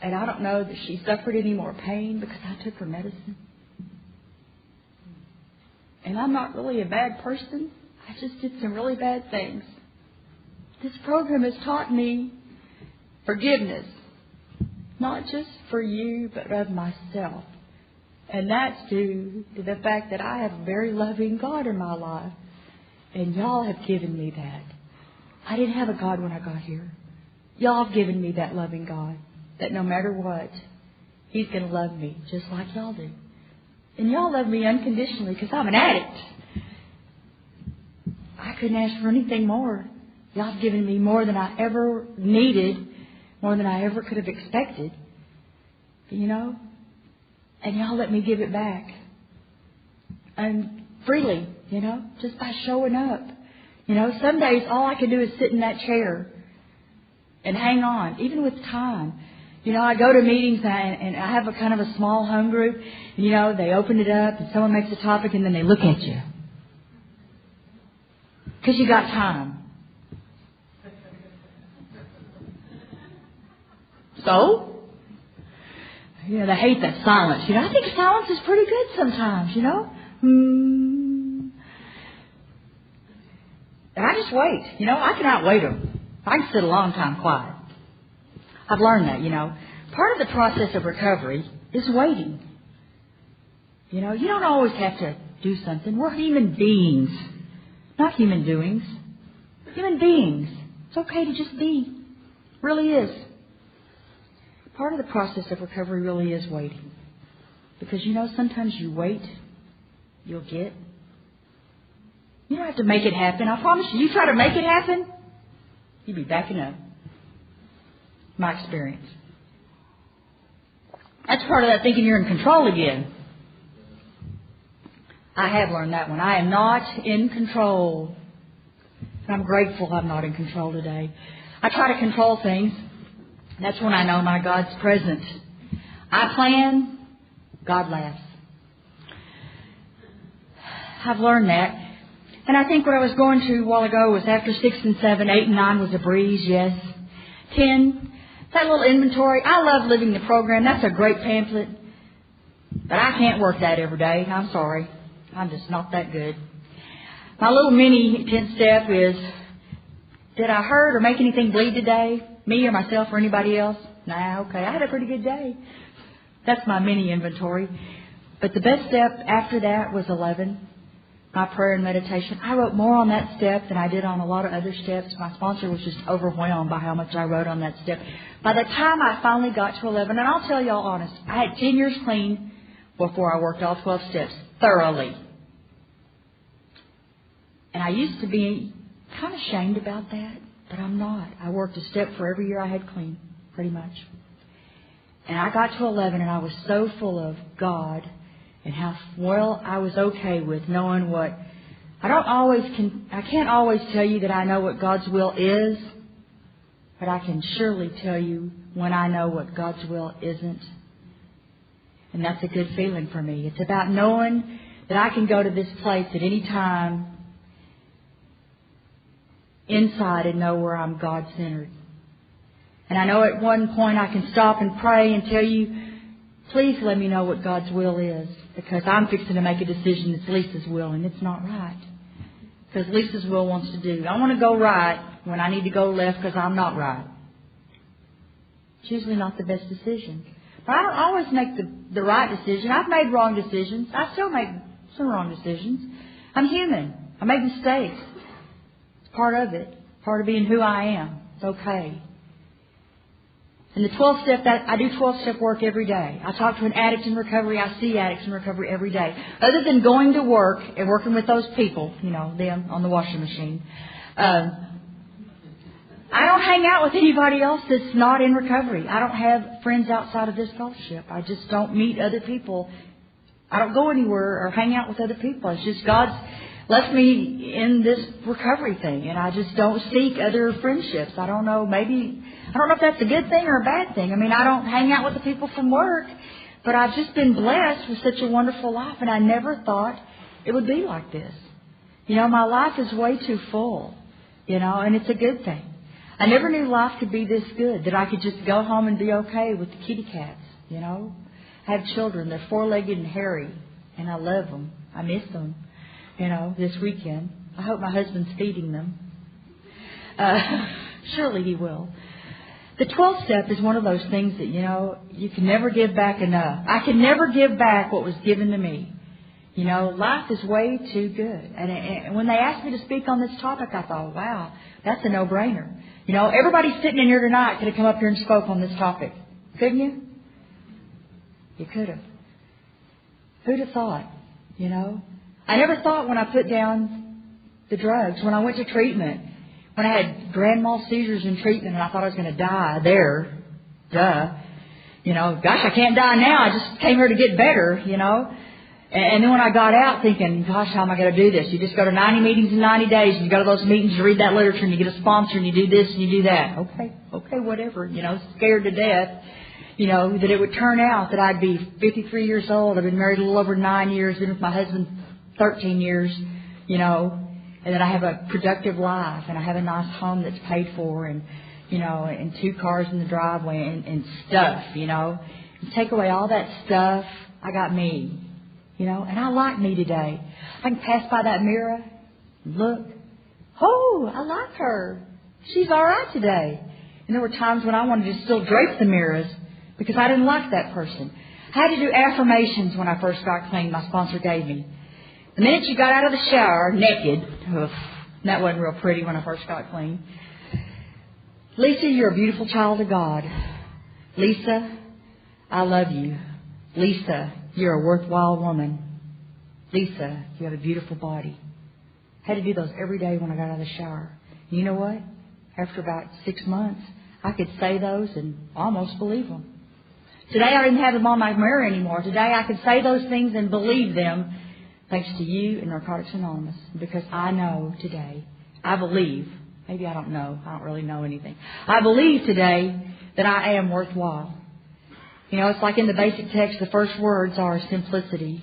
And I don't know that she suffered any more pain because I took her medicine. And I'm not really a bad person. I just did some really bad things. This program has taught me forgiveness. Not just for you, but of myself. And that's due to the fact that I have a very loving God in my life. And y'all have given me that. I didn't have a God when I got here. Y'all have given me that loving God. That no matter what, He's going to love me just like y'all do. And y'all love me unconditionally because I'm an addict. I couldn't ask for anything more. Y'all have given me more than I ever needed. More than I ever could have expected. You know? And y'all let me give it back. And freely, you know? Just by showing up. You know, some days all I can do is sit in that chair and hang on, even with time. You know, I go to meetings and I have a kind of a small home group. And, you know, they open it up and someone makes a topic and then they look at you. Because you got time. So? You know, they hate that silence. You know, I think silence is pretty good sometimes, you know. And I just wait. You know, I can outwait them. I can sit a long time quiet. I've learned that, you know. Part of the process of recovery is waiting. You know, you don't always have to do something. We're human beings, not human doings. Human beings. It's okay to just be. It really is. Part of the process of recovery really is waiting. Because, you know, sometimes you wait, you'll get. You don't have to make it happen. I promise you, you try to make it happen, you'd be backing up. My experience. That's part of that thinking you're in control again. I have learned that one. I am not in control. And I'm grateful I'm not in control today. I try to control things. That's when I know my God's present. I plan, God laughs. I've learned that. And I think what I was going to a while ago was after 6 and 7, 8 and 9 was a breeze, yes. 10, that little inventory. I love living the program. That's a great pamphlet. But I can't work that every day. I'm sorry. I'm just not that good. My little mini 10th step is, did I hurt or make anything bleed today? Me or myself or anybody else? Nah, okay. I had a pretty good day. That's my mini inventory. But the best step after that was 11. My prayer and meditation. I wrote more on that step than I did on a lot of other steps. My sponsor was just overwhelmed by how much I wrote on that step. By the time I finally got to 11, and I'll tell y'all honest, I had 10 years clean before I worked all 12 steps thoroughly. And I used to be kind of ashamed about that, but I'm not. I worked a step for every year I had clean, pretty much. And I got to 11 and I was so full of God and how well I was okay with knowing what I can't always tell you that I know what God's will is, but I can surely tell you when I know what God's will isn't. And that's a good feeling for me. It's about knowing that I can go to this place at any time inside and know where I'm God-centered. And I know at one point I can stop and pray and tell you, please let me know what God's will is, because I'm fixing to make a decision that's Lisa's will, and it's not right. Because Lisa's will wants to do. I want to go right when I need to go left because I'm not right. It's usually not the best decision. But I don't always make the right decision. I've made wrong decisions. I still make some wrong decisions. I'm human. I make mistakes. It's part of it. Part of being who I am. It's okay. And the 12-step, I do 12-step work every day. I talk to an addict in recovery. I see addicts in recovery every day. Other than going to work and working with those people, you know, them on the washing machine, I don't hang out with anybody else that's not in recovery. I don't have friends outside of this fellowship. I just don't meet other people. I don't go anywhere or hang out with other people. It's just God's left me in this recovery thing, and I just don't seek other friendships. I don't know if that's a good thing or a bad thing. I mean, I don't hang out with the people from work, but I've just been blessed with such a wonderful life, and I never thought it would be like this. You know, my life is way too full, you know, and it's a good thing. I never knew life could be this good, that I could just go home and be okay with the kitty cats, you know. I have children. They're four-legged and hairy, and I love them. I miss them, you know, this weekend. I hope my husband's feeding them. Surely he will. The 12th step is one of those things that, you know, you can never give back enough. I can never give back what was given to me. You know, life is way too good. And when they asked me to speak on this topic, I thought, wow, that's a no-brainer. You know, everybody sitting in here tonight could have come up here and spoke on this topic. Couldn't you? You could have. Who'd have thought, you know? I never thought when I put down the drugs, when I went to treatment, when I had grand mal seizures in treatment and I thought I was going to die there, you know, gosh, I can't die now. I just came here to get better, you know. And then when I got out thinking, gosh, how am I going to do this? You just go to 90 meetings in 90 days and you go to those meetings, you read that literature and you get a sponsor and you do this and you do that. Okay, whatever, you know, scared to death. that it would turn out that I'd be 53 years old. I've been married a little over 9 years, been with my husband 13 years, and that I have a productive life and I have a nice home that's paid for and 2 cars in the driveway and stuff, And take away all that stuff, I got me, and I like me today. I can pass by that mirror and look. Oh, I like her. She's all right today. And there were times when I wanted to still drape the mirrors because I didn't like that person. I had to do affirmations when I first got clean. My sponsor gave me. The minute you got out of the shower naked, that wasn't real pretty when I first got clean. Lisa, you're a beautiful child of God. Lisa, I love you. Lisa, you're a worthwhile woman. Lisa, you have a beautiful body. I had to do those every day when I got out of the shower. And you know what? After about 6 months, I could say those and almost believe them. Today I didn't have them on my mirror anymore. Today I can say those things and believe them thanks to you and Narcotics Anonymous. Because I know today, I believe, maybe I don't know, I don't really know anything. I believe today that I am worthwhile. It's like in the basic text, the first words are simplicity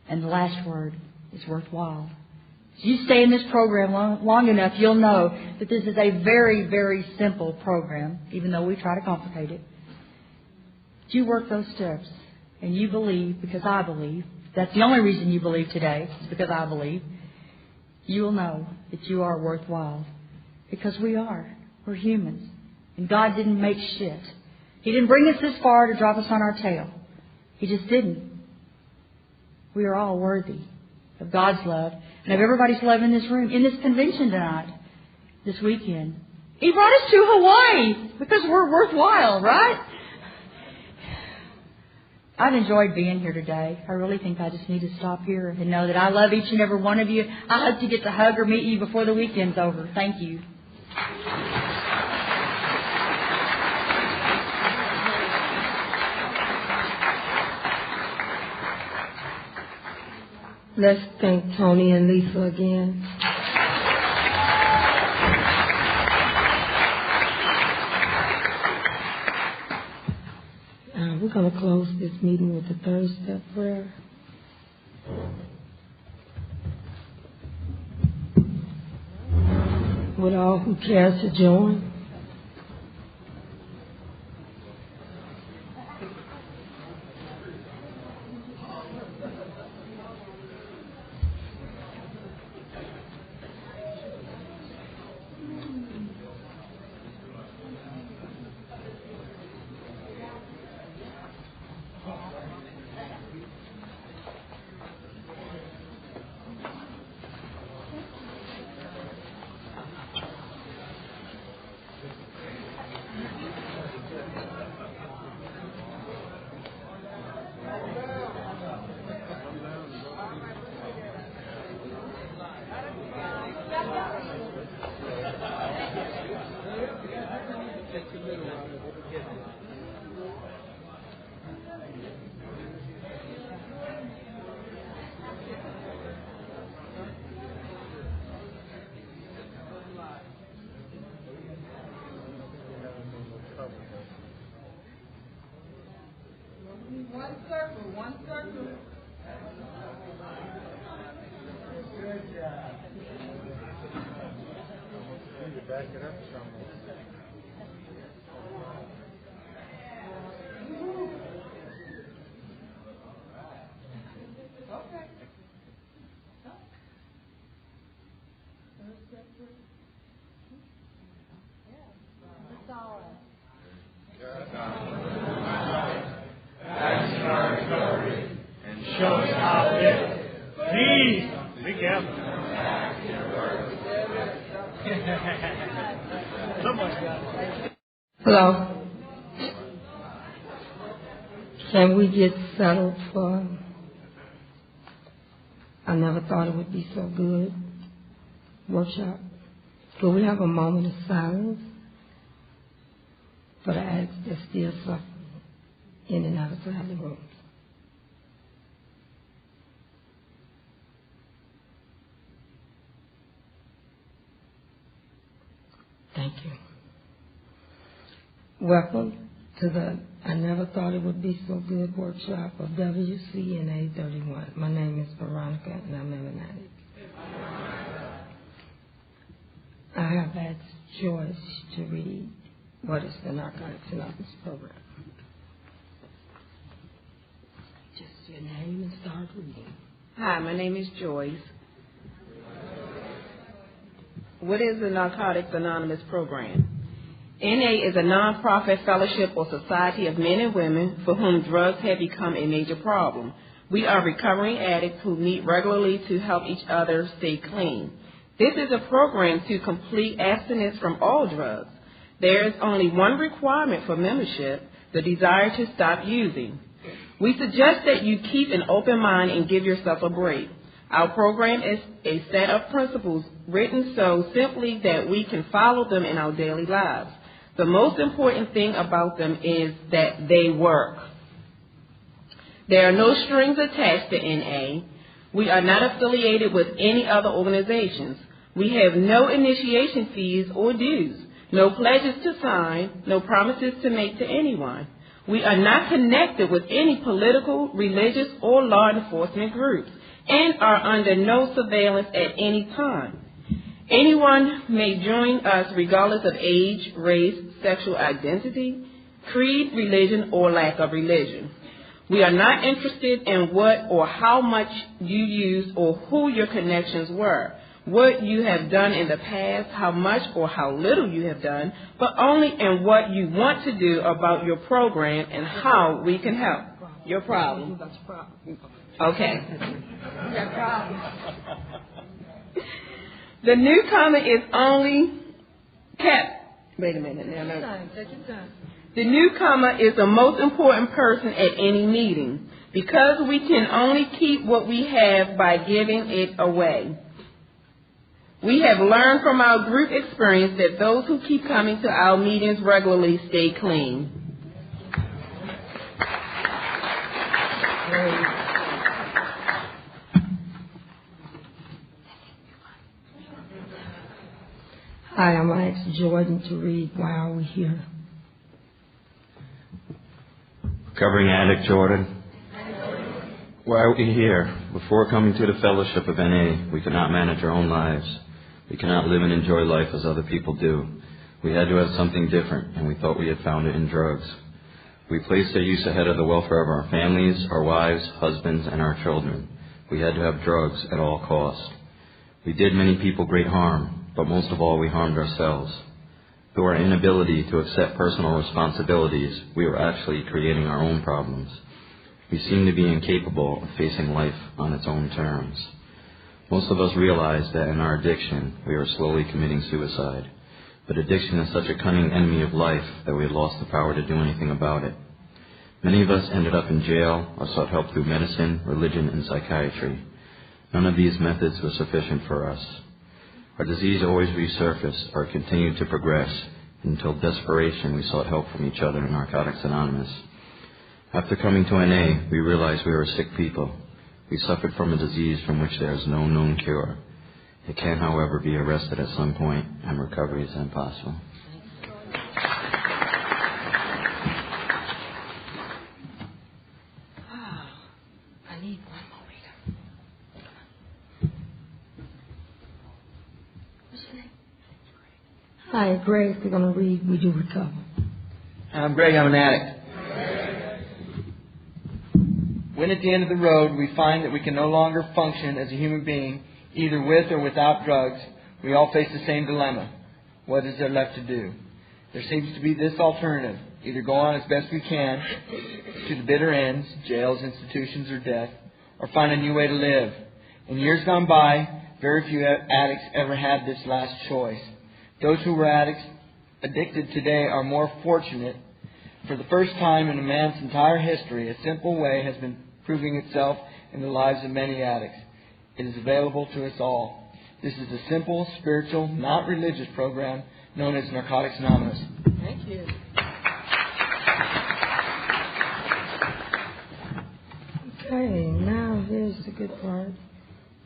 and the last word is worthwhile. If you stay in this program long enough, you'll know that this is a very, very simple program, even though we try to complicate it. If you work those steps and you believe, because I believe, that's the only reason you believe today, is because I believe, you will know that you are worthwhile. Because we are. We're humans. And God didn't make shit. He didn't bring us this far to drop us on our tail. He just didn't. We are all worthy of God's love and of everybody's love in this room, in this convention tonight, this weekend. He brought us to Hawaii because we're worthwhile, right? I've enjoyed being here today. I really think I just need to stop here and know that I love each and every one of you. I hope to get to hug or meet you before the weekend's over. Thank you. Let's thank Tony and Lisa again. We're going to close this meeting with the third step prayer. Would all who care to join? One circle. Back it up some more. Show us how to live. Please, be careful. Someone's got it. Hello. Can we get settled for I never thought it would be so good workshop? Could we have a moment of silence for the addicts that still suffer in and outside the rooms? Thank you. Welcome to the I never thought it would be so good. Workshop of WCNA 31. My name is Veronica, and I'm an addict. I have asked Joyce to read what is the Narcotics Anonymous program. Just your name and start reading. Hi, my name is Joyce. What is the Narcotics Anonymous program? NA is a nonprofit fellowship or society of men and women for whom drugs have become a major problem. We are recovering addicts who meet regularly to help each other stay clean. This is a program to complete abstinence from all drugs. There is only one requirement for membership, the desire to stop using. We suggest that you keep an open mind and give yourself a break. Our program is a set of principles written so simply that we can follow them in our daily lives. The most important thing about them is that they work. There are no strings attached to NA. We are not affiliated with any other organizations. We have no initiation fees or dues, no pledges to sign, no promises to make to anyone. We are not connected with any political, religious, or law enforcement groups and are under no surveillance at any time. Anyone may join us regardless of age, race, sexual identity, creed, religion, or lack of religion. We are not interested in what or how much you use or who your connections were, what you have done in the past, how much or how little you have done, but only in what you want to do about your program and how we can help. Your problem. Okay. Your problem. The newcomer is only kept. Wait a minute. Take your time. The newcomer is the most important person at any meeting because we can only keep what we have by giving it away. We have learned from our group experience that those who keep coming to our meetings regularly stay clean. Hi, I'm going to ask Jordan to read Why Are We Here? Recovering addict Jordan. Why are we here? Before coming to the fellowship of NA, we could not manage our own lives. We cannot live and enjoy life as other people do. We had to have something different, and we thought we had found it in drugs. We placed their use ahead of the welfare of our families, our wives, husbands, and our children. We had to have drugs at all costs. We did many people great harm, but most of all, we harmed ourselves. Through our inability to accept personal responsibilities, we were actually creating our own problems. We seemed to be incapable of facing life on its own terms. Most of us realized that in our addiction, we were slowly committing suicide. But addiction is such a cunning enemy of life that we had lost the power to do anything about it. Many of us ended up in jail or sought help through medicine, religion, and psychiatry. None of these methods was sufficient for us. Our disease always resurfaced or continued to progress until desperation we sought help from each other in Narcotics Anonymous. After coming to NA, we realized we were sick people. We suffered from a disease from which there is no known cure. It can, however, be arrested at some point, and recovery is impossible. I need one more reader. What's your name? Hi, Greg. We're going to read We Do Recover. I'm Greg. I'm an addict. When at the end of the road we find that we can no longer function as a human being, either with or without drugs, we all face the same dilemma. What is there left to do? There seems to be this alternative. Either go on as best we can to the bitter ends, jails, institutions, or death, or find a new way to live. In years gone by, very few addicts ever had this last choice. Those who were addicted today are more fortunate. For the first time in a man's entire history, a simple way has been proving itself in the lives of many addicts. It is available to us all. This is a simple, spiritual, not religious program known as Narcotics Anonymous. Thank you. Okay, now here's the good part.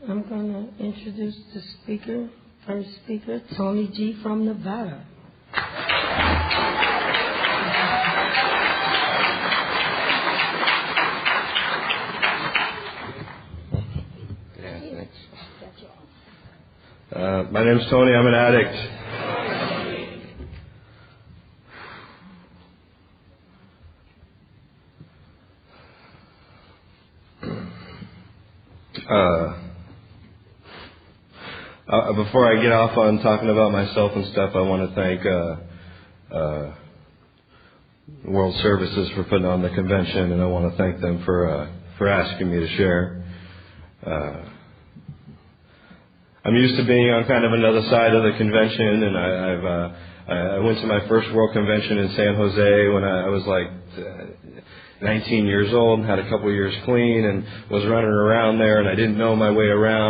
I'm going to introduce the speaker, first speaker, Tony G. from Nevada. My name's Tony. I'm an addict. Before I get off on talking about myself and stuff, I want to thank World Services for putting on the convention, and I want to thank them for asking me to share. I'm used to being on kind of another side of the convention, and I went to my first World Convention in San Jose when I was like 19 years old and had a couple years clean and was running around there, and I didn't know my way around.